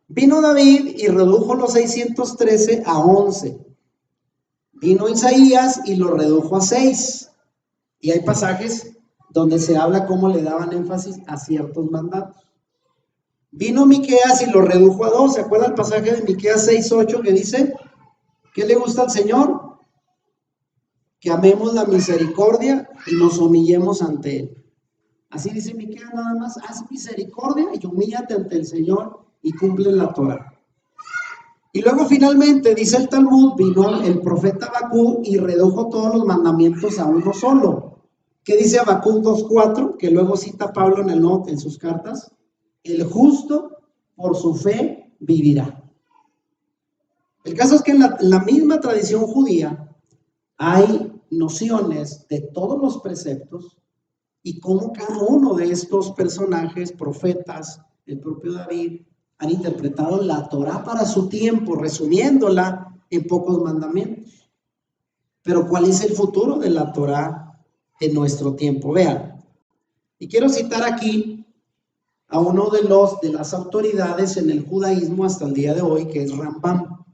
vino David y redujo los 613 a 11. Vino Isaías y lo redujo a 6. Y hay pasajes donde se habla cómo le daban énfasis a ciertos mandatos. Vino Miqueas y lo redujo a 2. ¿Se acuerdan el pasaje de Miqueas 6:8 que dice? ¿Qué le gusta al Señor? Que amemos la misericordia y nos humillemos ante Él. Así dice Miqueas nada más: haz misericordia y humíllate ante el Señor y cumple la Torá. Y luego finalmente dice el Talmud, vino el profeta Habacuc y redujo todos los mandamientos a uno solo. ¿Qué dice Habacuc 2:4? Que luego cita Pablo en sus cartas: el justo por su fe vivirá. El caso es que en la misma tradición judía hay nociones de todos los preceptos y cómo cada uno de estos personajes, profetas, el propio David, han interpretado la Torá para su tiempo, resumiéndola en pocos mandamientos. Pero ¿cuál es el futuro de la Torá en nuestro tiempo? Vean, y quiero citar aquí a uno de las autoridades en el judaísmo hasta el día de hoy, que es Rambam.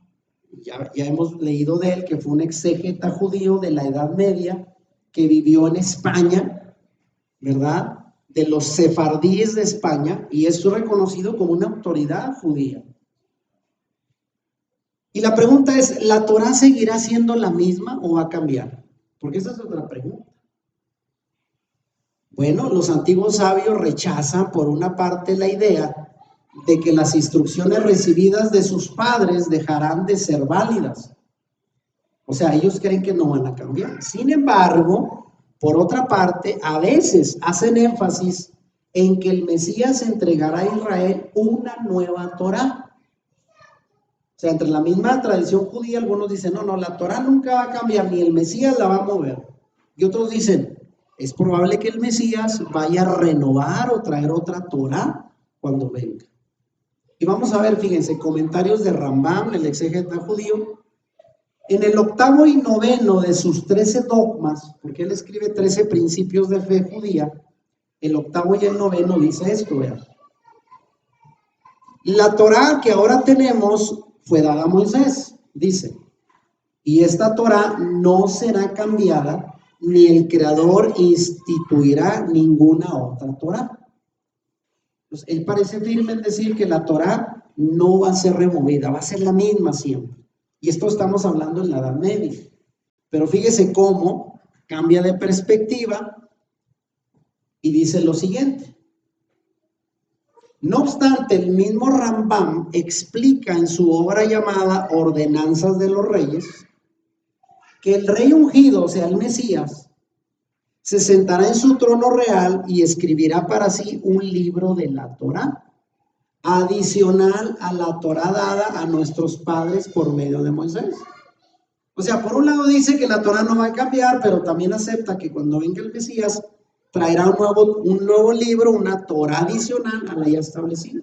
Ya hemos leído de él, que fue un exégeta judío de la Edad Media, que vivió en España, ¿verdad? De los sefardíes de España, y es reconocido como una autoridad judía. Y la pregunta es, ¿la Torá seguirá siendo la misma o va a cambiar? Porque esa es otra pregunta. Bueno, los antiguos sabios rechazan por una parte la idea de que las instrucciones recibidas de sus padres dejarán de ser válidas. O sea, ellos creen que no van a cambiar. Sin embargo, por otra parte, a veces hacen énfasis en que el Mesías entregará a Israel una nueva Torá. O sea, entre la misma tradición judía, algunos dicen, no, la Torá nunca va a cambiar, ni el Mesías la va a mover. Y otros dicen, es probable que el Mesías vaya a renovar o traer otra Torá cuando venga. Y vamos a ver, fíjense, comentarios de Rambam, el exégeta judío. En el 8º y 9º de sus 13 dogmas, porque él escribe 13 principios de fe judía, el 8º y el 9º dice esto, vean. La Torá que ahora tenemos fue dada a Moisés, dice, y esta Torá no será cambiada, ni el Creador instituirá ninguna otra Torá. Pues él parece firme en decir que la Torá no va a ser removida, va a ser la misma siempre. Y esto estamos hablando en la Edad Media. Pero fíjese cómo cambia de perspectiva y dice lo siguiente. No obstante, el mismo Rambam explica en su obra llamada Ordenanzas de los Reyes que el rey ungido, o sea, el Mesías, se sentará en su trono real y escribirá para sí un libro de la Torá, adicional a la Torá dada a nuestros padres por medio de Moisés. O sea, por un lado dice que la Torá no va a cambiar, pero también acepta que cuando venga el Mesías traerá un nuevo libro, una Torá adicional a la ya establecida.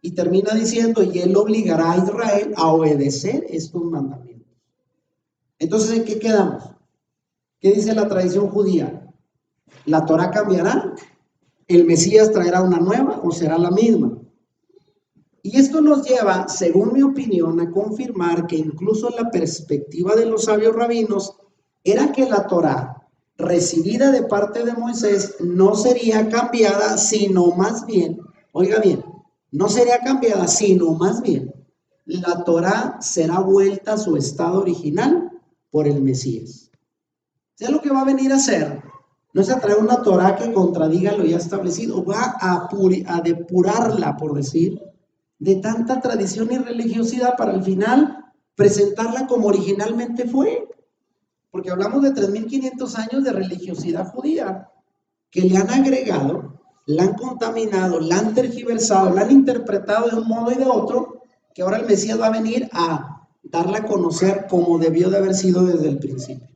Y termina diciendo, y él obligará a Israel a obedecer estos mandamientos. Entonces, ¿en qué quedamos? ¿Qué dice la tradición judía? ¿La Torá cambiará? ¿El Mesías traerá una nueva o será la misma? Y esto nos lleva, según mi opinión, a confirmar que incluso la perspectiva de los sabios rabinos era que la Torá recibida de parte de Moisés no sería cambiada, sino más bien, oiga bien, no sería cambiada, sino más bien, la Torá será vuelta a su estado original por el Mesías. O sea, lo que va a venir a hacer no es a traer una Torá que contradiga lo ya establecido, va a depurarla, por decir, de tanta tradición y religiosidad para al final presentarla como originalmente fue. Porque hablamos de 3.500 años de religiosidad judía que le han agregado, la han contaminado, la han tergiversado, la han interpretado de un modo y de otro, que ahora el Mesías va a venir a darla a conocer como debió de haber sido desde el principio.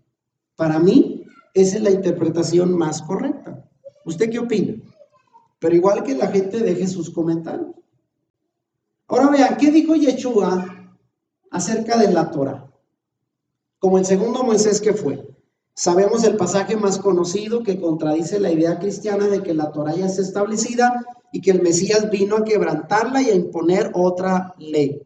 Para mí, esa es la interpretación más correcta. ¿Usted qué opina? Pero igual que la gente deje sus comentarios. Ahora vean, ¿qué dijo Yeshua acerca de la Torá? Como el segundo Moisés que fue. Sabemos el pasaje más conocido que contradice la idea cristiana de que la Torá ya está establecida y que el Mesías vino a quebrantarla y a imponer otra ley.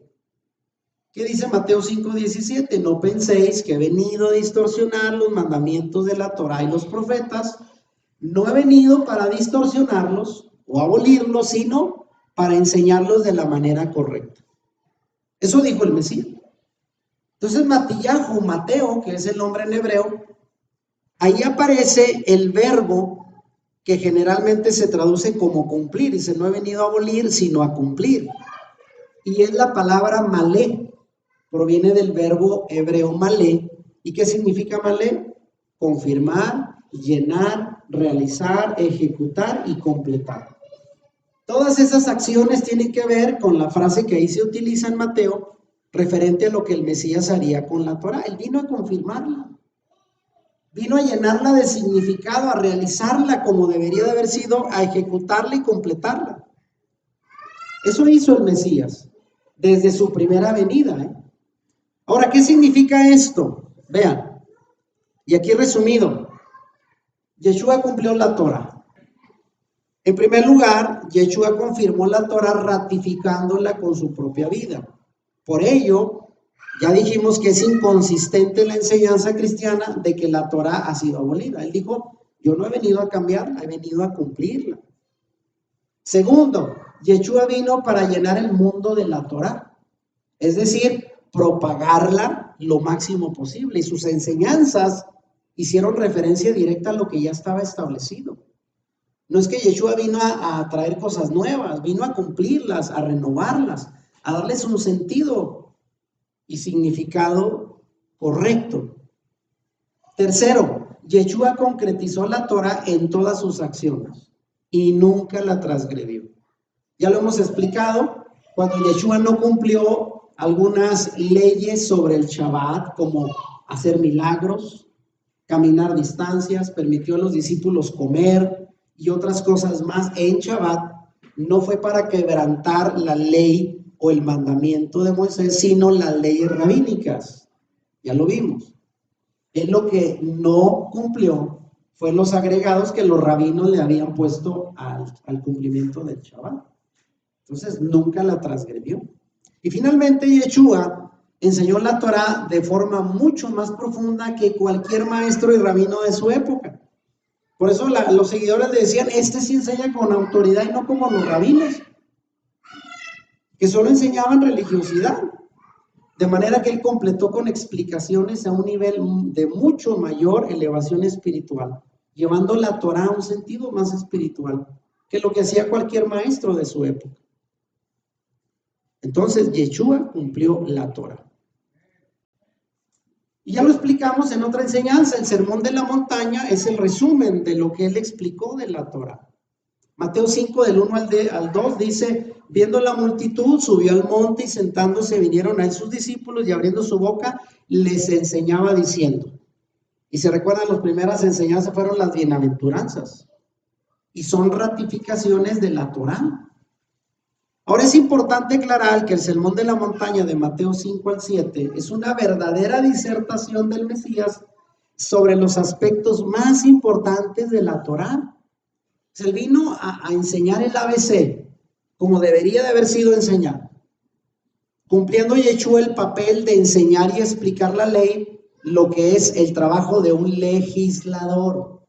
¿Qué dice Mateo 5:17? No penséis que he venido a distorsionar los mandamientos de la Torá y los profetas. No he venido para distorsionarlos o abolirlos, sino para enseñarlos de la manera correcta. Eso dijo el Mesías. Entonces Mateo, que es el nombre en hebreo, ahí aparece el verbo que generalmente se traduce como cumplir. Dice, no he venido a abolir, sino a cumplir. Y es la palabra malé. Proviene del verbo hebreo malé. ¿Y qué significa malé? Confirmar, llenar, realizar, ejecutar y completar. Todas esas acciones tienen que ver con la frase que ahí se utiliza en Mateo, referente a lo que el Mesías haría con la Torá. Él vino a confirmarla, vino a llenarla de significado, a realizarla como debería de haber sido, a ejecutarla y completarla. Eso hizo el Mesías desde su primera venida. Ahora, ¿qué significa esto? Vean, y aquí resumido, Yeshua cumplió la Torá. En primer lugar, Yeshua confirmó la Torá ratificándola con su propia vida. Por ello, ya dijimos que es inconsistente la enseñanza cristiana de que la Torá ha sido abolida. Él dijo, yo no he venido a cambiarla, he venido a cumplirla. Segundo, Yeshua vino para llenar el mundo de la Torá, es decir, propagarla lo máximo posible. Y sus enseñanzas hicieron referencia directa a lo que ya estaba establecido. No es que Yeshua vino a traer cosas nuevas, vino a cumplirlas, a renovarlas, a darles un sentido y significado correcto. Tercero, Yeshua concretizó la Torá en todas sus acciones y nunca la transgredió. Ya lo hemos explicado, cuando Yeshua no cumplió algunas leyes sobre el Shabbat, como hacer milagros, caminar distancias, permitió a los discípulos comer y otras cosas más en Shabbat, no fue para quebrantar la ley o el mandamiento de Moisés, sino las leyes rabínicas. Ya lo vimos. Él lo que no cumplió fue los agregados que los rabinos le habían puesto al cumplimiento del Shabbat. Entonces nunca la transgredió. Y finalmente Yeshua enseñó la Torá de forma mucho más profunda que cualquier maestro y rabino de su época. Por eso los seguidores le decían, este sí enseña con autoridad y no como los rabinos, que solo enseñaban religiosidad. De manera que él completó con explicaciones a un nivel de mucho mayor elevación espiritual, llevando la Torá a un sentido más espiritual que lo que hacía cualquier maestro de su época. Entonces, Yeshua cumplió la Torá. Y ya lo explicamos en otra enseñanza, el Sermón de la Montaña es el resumen de lo que él explicó de la Torá. Mateo 5, del 1 al 2, dice, viendo la multitud, subió al monte y sentándose vinieron a él sus discípulos y abriendo su boca, les enseñaba diciendo. Y se recuerdan, las primeras enseñanzas fueron las bienaventuranzas. Y son ratificaciones de la Torá. Ahora es importante aclarar que el Sermón de la Montaña de Mateo 5 al 7 es una verdadera disertación del Mesías sobre los aspectos más importantes de la Torá. Él vino a enseñar el ABC como debería de haber sido enseñado, cumpliendo Yeshua el papel de enseñar y explicar la ley, lo que es el trabajo de un legislador,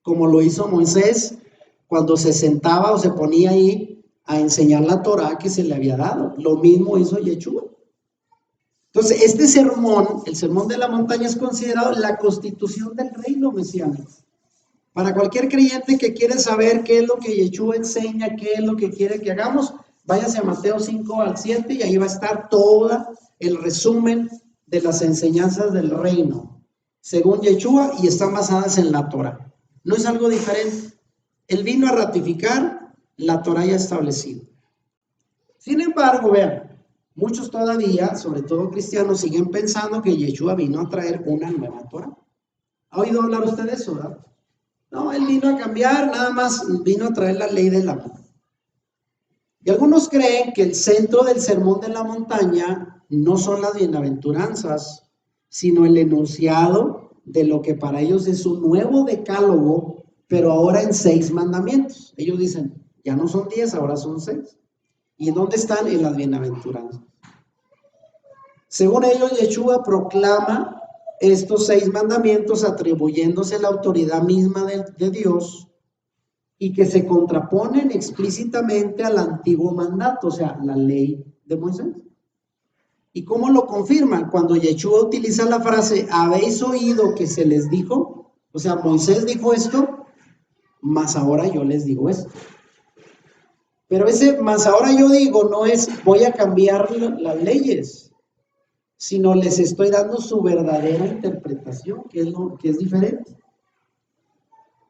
como lo hizo Moisés cuando se sentaba o se ponía ahí a enseñar la Torá que se le había dado. Lo mismo hizo Yeshua. Entonces, este sermón, el sermón de la montaña, es considerado la constitución del reino mesiánico. Para cualquier creyente que quiere saber qué es lo que Yeshua enseña, qué es lo que quiere que hagamos, váyase a Mateo 5 al 7 y ahí va a estar todo el resumen de las enseñanzas del reino, según Yeshua, y están basadas en la Torá. No es algo diferente. Él vino a ratificar la Torá ya establecida. Sin embargo, vean, muchos todavía, sobre todo cristianos, siguen pensando que Yeshua vino a traer una nueva Torá. ¿Ha oído hablar usted de eso, verdad? No, él vino a cambiar, nada más vino a traer la ley del amor. Y algunos creen que el centro del sermón de la montaña no son las bienaventuranzas, sino el enunciado de lo que para ellos es un nuevo decálogo, pero ahora en 6 mandamientos. Ellos dicen, ya no son 10, ahora son 6. ¿Y en dónde están? En las bienaventuranzas. Según ellos, Yeshua proclama estos 6 mandamientos atribuyéndose la autoridad misma de Dios y que se contraponen explícitamente al antiguo mandato, o sea, la ley de Moisés. ¿Y cómo lo confirman? Cuando Yeshua utiliza la frase, ¿habéis oído que se les dijo? O sea, Moisés dijo esto, mas ahora yo les digo esto. Pero ese más ahora yo digo no es voy a cambiar las leyes, sino les estoy dando su verdadera interpretación, que es diferente.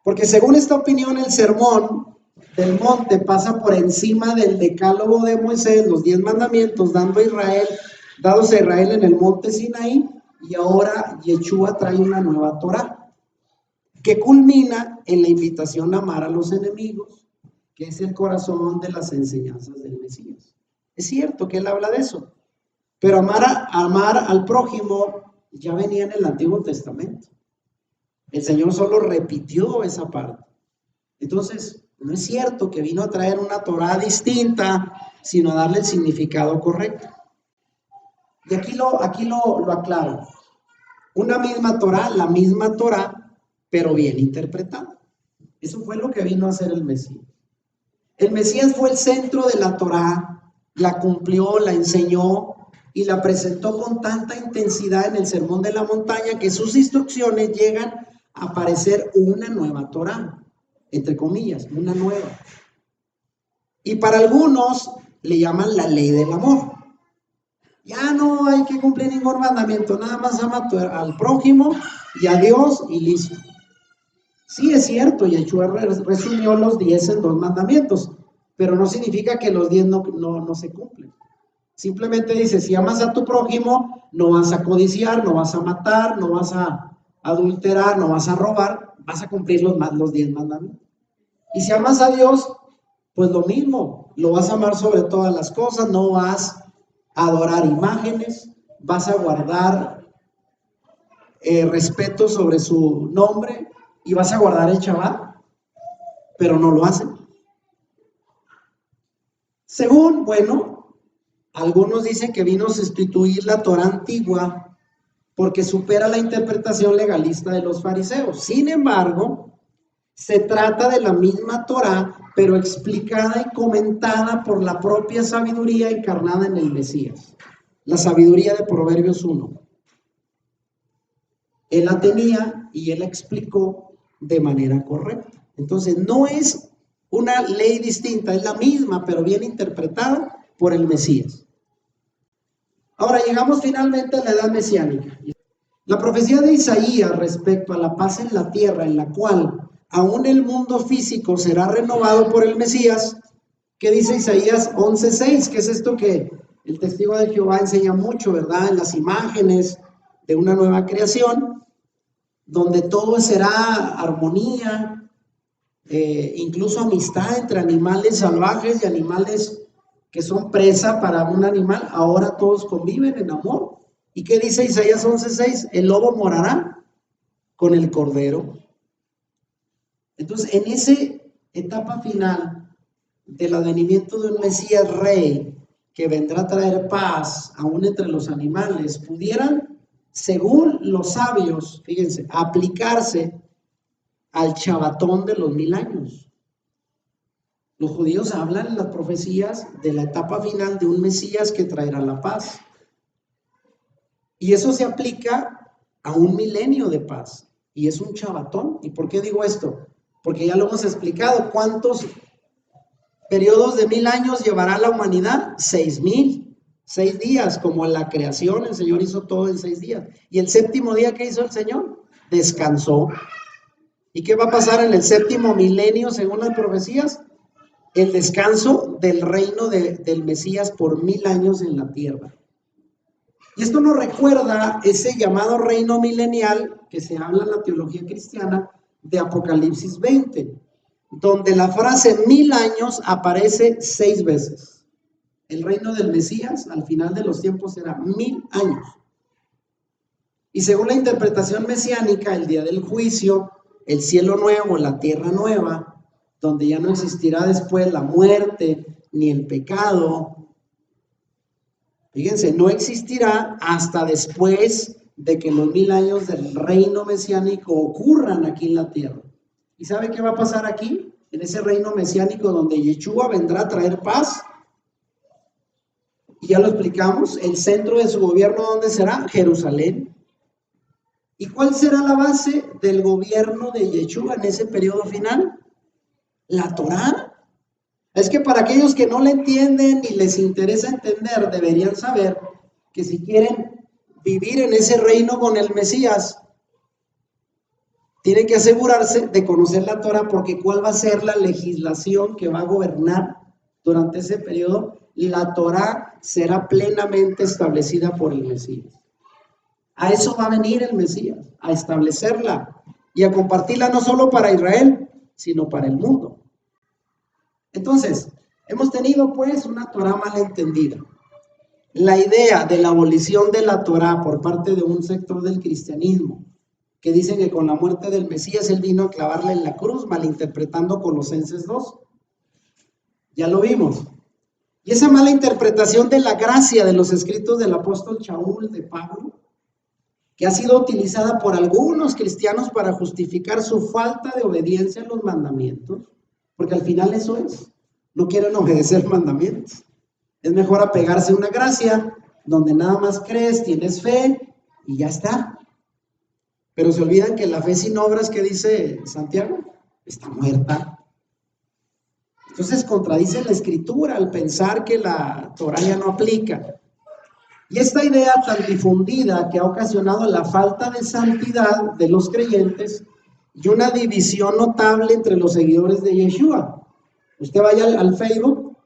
Porque según esta opinión, el sermón del monte pasa por encima del decálogo de Moisés, los 10 mandamientos, dados a Israel en el monte Sinaí, y ahora Yeshua trae una nueva Torá, que culmina en la invitación a amar a los enemigos, que es el corazón de las enseñanzas del Mesías. Es cierto que él habla de eso, pero amar al prójimo ya venía en el Antiguo Testamento. El Señor solo repitió esa parte. Entonces, no es cierto que vino a traer una Torá distinta, sino a darle el significado correcto. Y aquí lo aclaro. Una misma Torá, la misma Torá, pero bien interpretada. Eso fue lo que vino a hacer el Mesías. El Mesías fue el centro de la Torá, la cumplió, la enseñó y la presentó con tanta intensidad en el Sermón de la Montaña que sus instrucciones llegan a parecer una nueva Torá, entre comillas, una nueva. Y para algunos le llaman la ley del amor. Ya no hay que cumplir ningún mandamiento, nada más ama al prójimo y a Dios y listo. Sí, es cierto, Yeshua resumió los 10 en 2 mandamientos, pero no significa que los 10 no se cumplen. Simplemente dice, si amas a tu prójimo, no vas a codiciar, no vas a matar, no vas a adulterar, no vas a robar, vas a cumplir los 10 mandamientos. Y si amas a Dios, pues lo mismo, lo vas a amar sobre todas las cosas, no vas a adorar imágenes, vas a guardar respeto sobre su nombre, y vas a guardar el Shabbat, pero no lo hacen. Según, algunos dicen que vino a sustituir la Torá antigua porque supera la interpretación legalista de los fariseos. Sin embargo, se trata de la misma Torá, pero explicada y comentada por la propia sabiduría encarnada en el Mesías. La sabiduría de Proverbios 1. Él la tenía y él la explicó de manera correcta. Entonces, no es una ley distinta, es la misma, pero bien interpretada por el Mesías. Ahora llegamos finalmente a la edad mesiánica. La profecía de Isaías respecto a la paz en la tierra, en la cual aún el mundo físico será renovado por el Mesías, ¿qué dice Isaías 11:6? ¿Qué es esto que el testigo de Jehová enseña mucho, verdad? En las imágenes de una nueva creación, donde todo será armonía, incluso amistad entre animales salvajes y animales que son presa para un animal. Ahora todos conviven en amor. ¿Y qué dice Isaías 11:6? El lobo morará con el Cordero. Entonces, en esa etapa final del advenimiento de un Mesías Rey que vendrá a traer paz aún entre los animales, pudieran, según los sabios, fíjense, aplicarse al chavatón de los 1000 años. Los judíos hablan en las profecías de la etapa final de un Mesías que traerá la paz. Y eso se aplica a un milenio de paz. Y es un chavatón. ¿Y por qué digo esto? Porque ya lo hemos explicado. ¿Cuántos periodos de 1000 años llevará la humanidad? 6000. 6 días, como en la creación, el Señor hizo todo en 6 días. ¿Y el séptimo día qué hizo el Señor? Descansó. ¿Y qué va a pasar en el séptimo milenio según las profecías? El descanso del reino del Mesías por 1000 años en la tierra. Y esto nos recuerda ese llamado reino milenial que se habla en la teología cristiana de Apocalipsis 20, donde la frase 1000 años aparece 6 veces. El reino del Mesías al final de los tiempos será 1000 años. Y según la interpretación mesiánica, el día del juicio, el cielo nuevo, la tierra nueva, donde ya no existirá después la muerte ni el pecado. Fíjense, no existirá hasta después de que los 1000 años del reino mesiánico ocurran aquí en la tierra. ¿Y sabe qué va a pasar aquí? En ese reino mesiánico donde Yeshua vendrá a traer paz. Y ya lo explicamos, el centro de su gobierno, ¿dónde será? Jerusalén. ¿Y cuál será la base del gobierno de Yeshua en ese periodo final? La Torá. Es que para aquellos que no le entienden y les interesa entender, deberían saber que si quieren vivir en ese reino con el Mesías, tienen que asegurarse de conocer la Torá, porque ¿cuál va a ser la legislación que va a gobernar durante ese periodo? La Torá será plenamente establecida por el Mesías. A eso va a venir el Mesías, a establecerla y a compartirla no solo para Israel, sino para el mundo. Entonces, hemos tenido pues una Torá mal entendida. La idea de la abolición de la Torá por parte de un sector del cristianismo, que dicen que con la muerte del Mesías él vino a clavarla en la cruz, malinterpretando Colosenses 2. Ya lo vimos. Y esa mala interpretación de la gracia de los escritos del apóstol Shaul, de Pablo, que ha sido utilizada por algunos cristianos para justificar su falta de obediencia a los mandamientos, porque al final eso es, no quieren obedecer mandamientos. Es mejor apegarse a una gracia donde nada más crees, tienes fe y ya está. Pero se olvidan que la fe sin obras, que dice Santiago, está muerta. Entonces contradice la escritura al pensar que la Torá ya no aplica. Y esta idea tan difundida que ha ocasionado la falta de santidad de los creyentes y una división notable entre los seguidores de Yeshua. Usted vaya al Facebook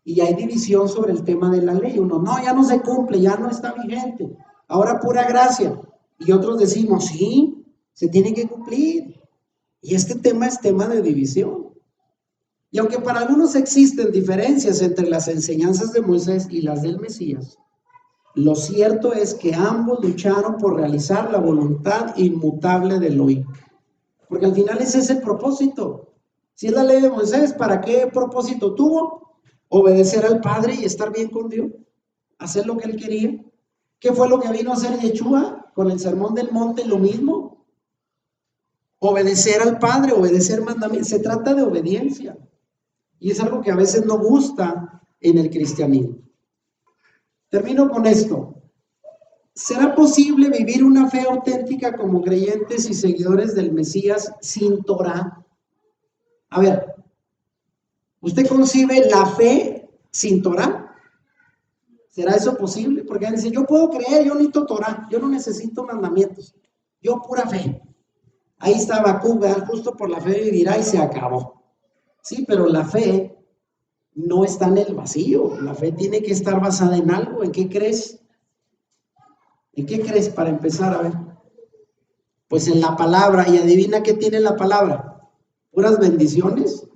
y hay división sobre el tema de la ley. Uno, no, ya no se cumple, ya no está vigente, ahora pura gracia. Y otros decimos, sí, se tiene que cumplir. Y este tema es tema de división. Y aunque para algunos existen diferencias entre las enseñanzas de Moisés y las del Mesías, lo cierto es que ambos lucharon por realizar la voluntad inmutable de Elohim. Porque al final ese es el propósito. Si es la ley de Moisés, ¿para qué propósito tuvo? Obedecer al Padre y estar bien con Dios. Hacer lo que él quería. ¿Qué fue lo que vino a hacer Yeshua con el sermón del monte? Lo mismo. Obedecer al Padre, obedecer mandamientos. Se trata de obediencia. Y es algo que a veces no gusta en el cristianismo. Termino con esto. ¿Será posible vivir una fe auténtica como creyentes y seguidores del Mesías sin Torá? A ver, ¿usted concibe la fe sin Torá? ¿Será eso posible? Porque dice, yo puedo creer, yo necesito Torá, yo no necesito mandamientos, yo pura fe. Ahí está Habacuc, justo por la fe vivirá, y se acabó. Sí, pero la fe no está en el vacío, la fe tiene que estar basada en algo. ¿En qué crees? ¿En qué crees para empezar? A ver, pues en la palabra. Y adivina qué tiene la palabra, puras bendiciones.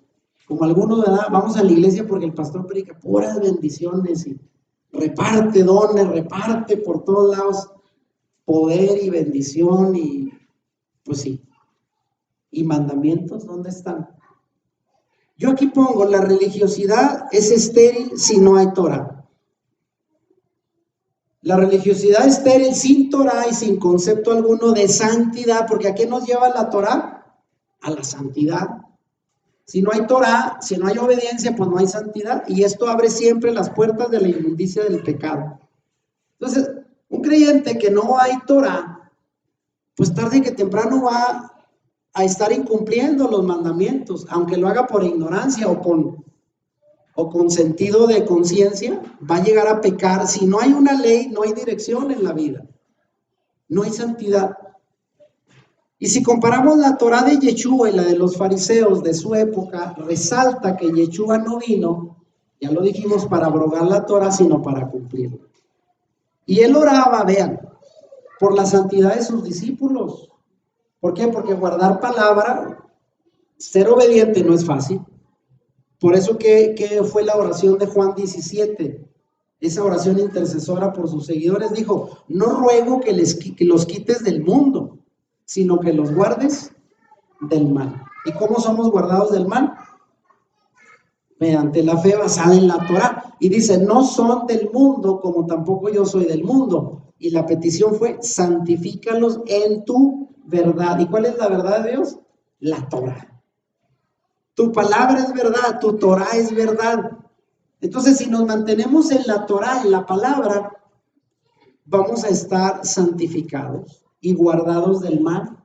Como algunos, ¿verdad? Vamos a la iglesia porque el pastor predica puras bendiciones y reparte dones, reparte por todos lados poder y bendición. Y Pues sí. ¿Y mandamientos dónde están? Yo aquí pongo, la religiosidad es estéril si no hay Torah. La religiosidad es estéril sin Torah y sin concepto alguno de santidad, porque ¿a qué nos lleva la Torah? A la santidad. Si no hay Torah, si no hay obediencia, pues no hay santidad, y esto abre siempre las puertas de la inmundicia del pecado. Entonces, un creyente que no hay Torah, pues tarde que temprano va a estar incumpliendo los mandamientos, aunque lo haga por ignorancia o con sentido de conciencia, va a llegar a pecar. Si no hay una ley, no hay dirección en la vida, no hay santidad. Y si comparamos la Torá de Yeshua y la de los fariseos de su época, resalta que Yeshua no vino, ya lo dijimos, para abrogar la Torá, sino para cumplirla. Y él oraba, vean, por la santidad de sus discípulos. ¿Por qué? Porque guardar palabra, ser obediente no es fácil. Por eso que fue la oración de Juan 17, esa oración intercesora por sus seguidores, dijo, no ruego que los quites del mundo, sino que los guardes del mal. ¿Y cómo somos guardados del mal? Mediante la fe basada en la Torá. Y dice, no son del mundo, como tampoco yo soy del mundo. Y la petición fue, santifícalos en tu verdad. ¿Y cuál es la verdad de Dios? La Torá. Tu palabra es verdad, tu Torá es verdad. Entonces, si nos mantenemos en la Torá, en la palabra, vamos a estar santificados y guardados del mal.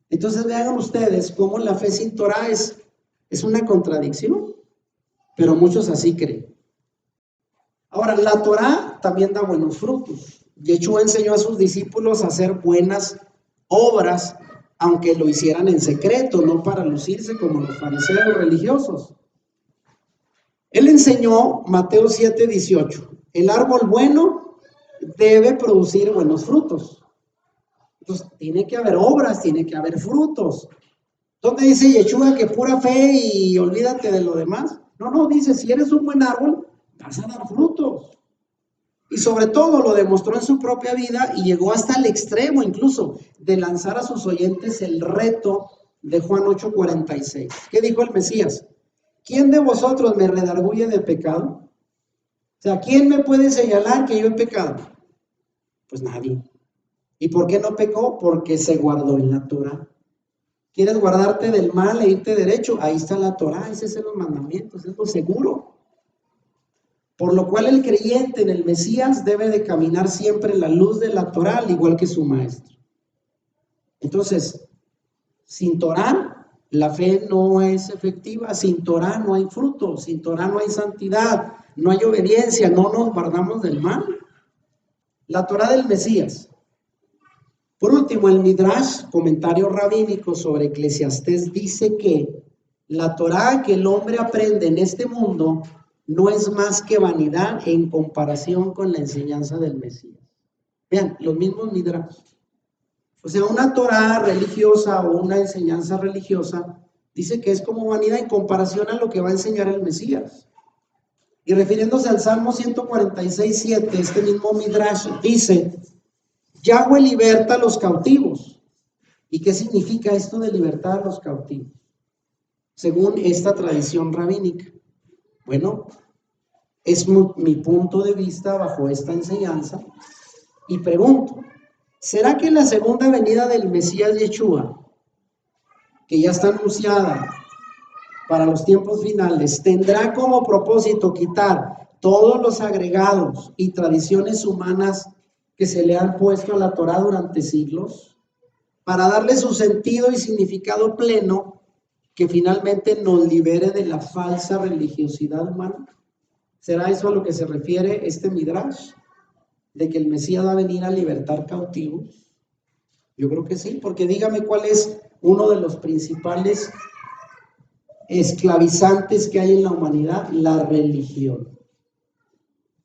Entonces vean ustedes cómo la fe sin Torah es una contradicción, pero muchos así creen. Ahora, la Torah también da buenos frutos. Yeshua enseñó a sus discípulos a hacer buenas obras, aunque lo hicieran en secreto, no para lucirse como los fariseos religiosos. Él enseñó, Mateo 7:18, el árbol bueno debe producir buenos frutos. Entonces, tiene que haber obras, tiene que haber frutos. ¿Dónde dice Yeshua que pura fe y olvídate de lo demás? No, dice, si eres un buen árbol, vas a dar frutos. Y sobre todo lo demostró en su propia vida y llegó hasta el extremo incluso de lanzar a sus oyentes el reto de Juan 8:46. ¿Qué dijo el Mesías? ¿Quién de vosotros me redarguye de pecado? O sea, ¿quién me puede señalar que yo he pecado? Pues nadie. ¿Y por qué no pecó? Porque se guardó en la Torah. ¿Quieres guardarte del mal e irte derecho? Ahí está la Torah, ese es los mandamientos, es lo seguro. Por lo cual el creyente en el Mesías debe de caminar siempre en la luz de la Torah, al igual que su maestro. Entonces, sin Torah, la fe no es efectiva. Sin Torah no hay fruto, sin Torah no hay santidad, no hay obediencia, no nos guardamos del mal. La Torah del Mesías. Por último, el Midrash, comentario rabínico sobre Eclesiastés, dice que la Torá que el hombre aprende en este mundo no es más que vanidad en comparación con la enseñanza del Mesías. Vean, los mismos Midrash. O sea, una Torá religiosa o una enseñanza religiosa dice que es como vanidad en comparación a lo que va a enseñar el Mesías. Y refiriéndose al Salmo 146:7, este mismo Midrash dice, Yahweh liberta a los cautivos. ¿Y qué significa esto de libertar a los cautivos? Según esta tradición rabínica. Bueno, es mi punto de vista bajo esta enseñanza. Y pregunto, ¿será que la segunda venida del Mesías Yeshua, que ya está anunciada para los tiempos finales, tendrá como propósito quitar todos los agregados y tradiciones humanas que se le han puesto a la Torá durante siglos, para darle su sentido y significado pleno, que finalmente nos libere de la falsa religiosidad humana? ¿Será eso a lo que se refiere este Midrash? ¿De que el Mesías va a venir a libertar cautivos? Yo creo que sí, porque dígame cuál es uno de los principales esclavizantes que hay en la humanidad: la religión.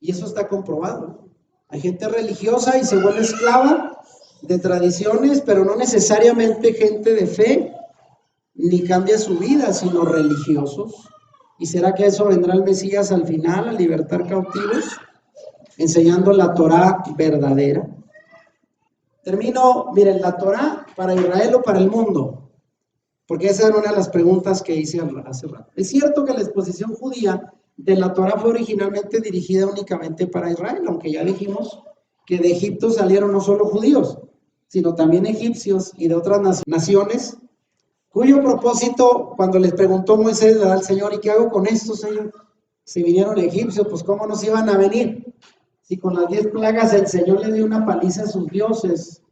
Y eso está comprobado. Hay gente religiosa y se vuelve esclava de tradiciones, pero no necesariamente gente de fe, ni cambia su vida, sino religiosos. ¿Y será que eso vendrá el Mesías al final, a libertar cautivos, enseñando la Torá verdadera? Termino, miren, la Torá para Israel o para el mundo, porque esa era una de las preguntas que hice hace rato. Es cierto que la exposición judía de la Torá fue originalmente dirigida únicamente para Israel, aunque ya dijimos que de Egipto salieron no solo judíos, sino también egipcios y de otras naciones, cuyo propósito, cuando les preguntó Moisés al Señor, ¿y qué hago con esto, Señor? Si vinieron egipcios, pues ¿cómo nos iban a venir? Si con las 10 plagas el Señor le dio una paliza a sus dioses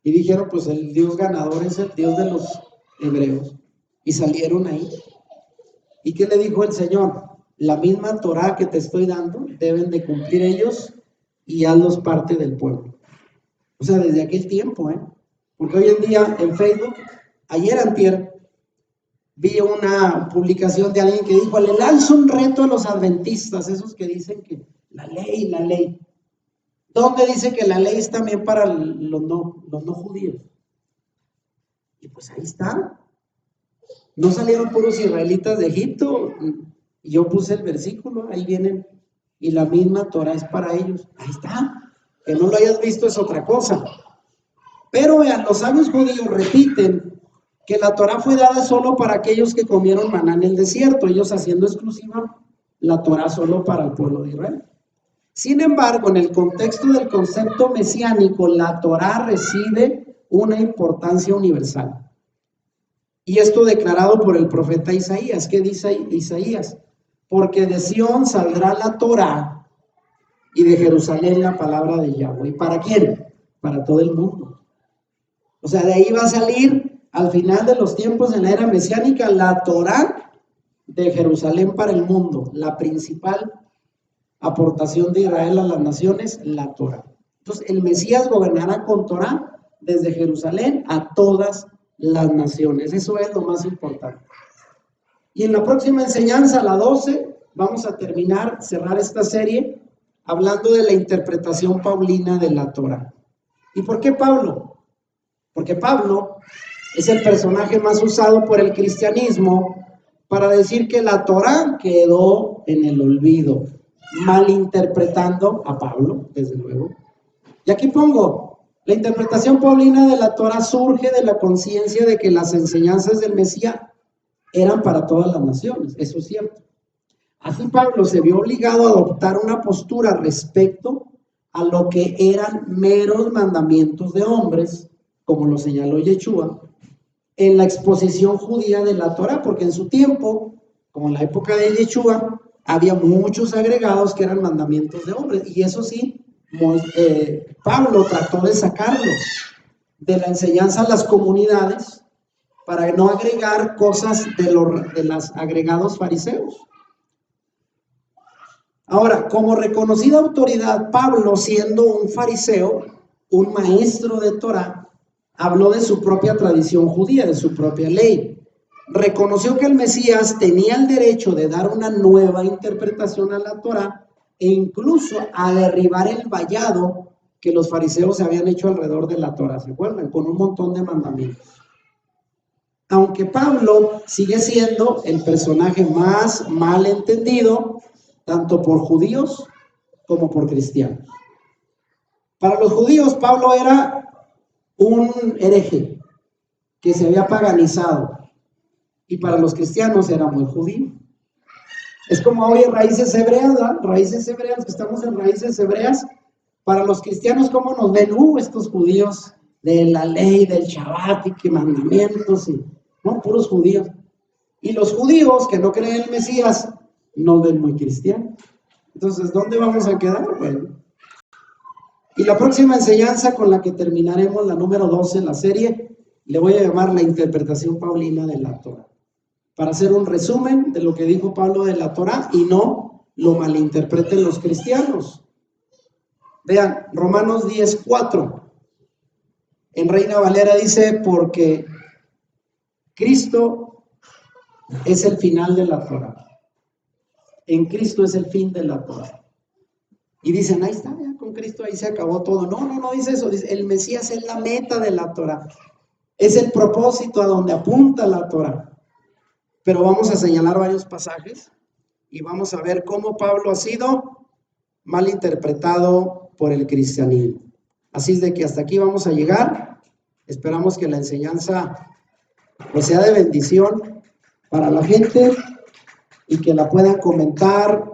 y dijeron, pues el Dios ganador es el Dios de los hebreos, y salieron ahí. ¿Y qué le dijo el Señor? La misma Torá que te estoy dando deben de cumplir ellos y hazlos parte del pueblo. O sea, desde aquel tiempo, porque hoy en día en Facebook, ayer antier, vi una publicación de alguien que dijo, le lanzo un reto a los adventistas, esos que dicen que la ley. ¿Dónde dice que la ley es también para los no judíos? Y pues ahí está. No salieron puros israelitas de Egipto. Y yo puse el versículo, ahí vienen. Y la misma Torah es para ellos. Ahí está. Que no lo hayas visto es otra cosa. Pero vean, los sabios judíos repiten que la Torah fue dada solo para aquellos que comieron maná en el desierto, ellos haciendo exclusiva la Torah solo para el pueblo de Israel. Sin embargo, en el contexto del concepto mesiánico, la Torah recibe una importancia universal. Y esto declarado por el profeta Isaías. ¿Qué dice Isaías? Porque de Sión saldrá la Torah y de Jerusalén la palabra de Yahweh. ¿Y para quién? Para todo el mundo. O sea, de ahí va a salir al final de los tiempos en la era mesiánica la Torah de Jerusalén para el mundo, la principal aportación de Israel a las naciones, la Torah. Entonces, el Mesías gobernará con Torah desde Jerusalén a todas las naciones. Eso es lo más importante. Y en la próxima enseñanza, la 12, vamos a cerrar esta serie hablando de la interpretación paulina de la Torah. ¿Y por qué Pablo? Porque Pablo es el personaje más usado por el cristianismo para decir que la Torah quedó en el olvido, malinterpretando a Pablo, desde luego. Y aquí pongo, la interpretación paulina de la Torah surge de la conciencia de que las enseñanzas del Mesías eran para todas las naciones, eso es cierto. Así Pablo se vio obligado a adoptar una postura respecto a lo que eran meros mandamientos de hombres, como lo señaló Yeshua, en la exposición judía de la Torah, porque en su tiempo, como en la época de Yeshua, había muchos agregados que eran mandamientos de hombres, y eso sí, Pablo trató de sacarlos de la enseñanza a las comunidades para no agregar cosas de los agregados fariseos. Ahora, como reconocida autoridad, Pablo, siendo un fariseo, un maestro de Torah, habló de su propia tradición judía, de su propia ley. Reconoció que el Mesías tenía el derecho de dar una nueva interpretación a la Torah e incluso a derribar el vallado que los fariseos se habían hecho alrededor de la Torah, ¿se acuerdan? Con un montón de mandamientos. Aunque Pablo sigue siendo el personaje más mal entendido, tanto por judíos como por cristianos. Para los judíos, Pablo era un hereje que se había paganizado, y para los cristianos era muy judío. Es como hoy en Raíces Hebreas, ¿verdad? Raíces Hebreas, que estamos en Raíces Hebreas, para los cristianos, ¿cómo nos ven? Estos judíos de la ley, del Shabbat y que mandamientos, ¿no? Puros judíos. Y los judíos que no creen en el Mesías nos ven muy cristianos. Entonces, ¿dónde vamos a quedar? Bueno. Y la próxima enseñanza con la que terminaremos, la número 12 en la serie, le voy a llamar la interpretación paulina de la Torah, para hacer un resumen de lo que dijo Pablo de la Torah y no lo malinterpreten los cristianos. Vean, Romanos 10:4. En Reina Valera dice, porque Cristo es el final de la Torah. En Cristo es el fin de la Torah. Y dicen, ahí está, ya con Cristo ahí se acabó todo. No dice eso. Dice, el Mesías es la meta de la Torah. Es el propósito a donde apunta la Torah. Pero vamos a señalar varios pasajes y vamos a ver cómo Pablo ha sido mal interpretado por el cristianismo. Así es de que hasta aquí vamos a llegar. Esperamos que la enseñanza pues sea de bendición para la gente y que la puedan comentar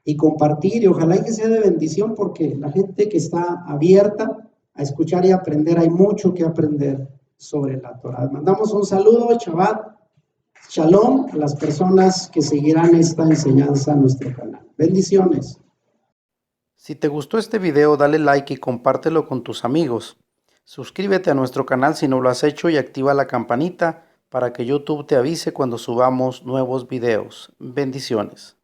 y compartir, y ojalá que sea de bendición, porque la gente que está abierta a escuchar y aprender, hay mucho que aprender sobre la Torah. Mandamos un saludo, Shabbat, Shalom, a las personas que seguirán esta enseñanza en nuestro canal. Bendiciones. Si te gustó este video, dale like y compártelo con tus amigos. Suscríbete a nuestro canal si no lo has hecho y activa la campanita para que YouTube te avise cuando subamos nuevos videos. Bendiciones.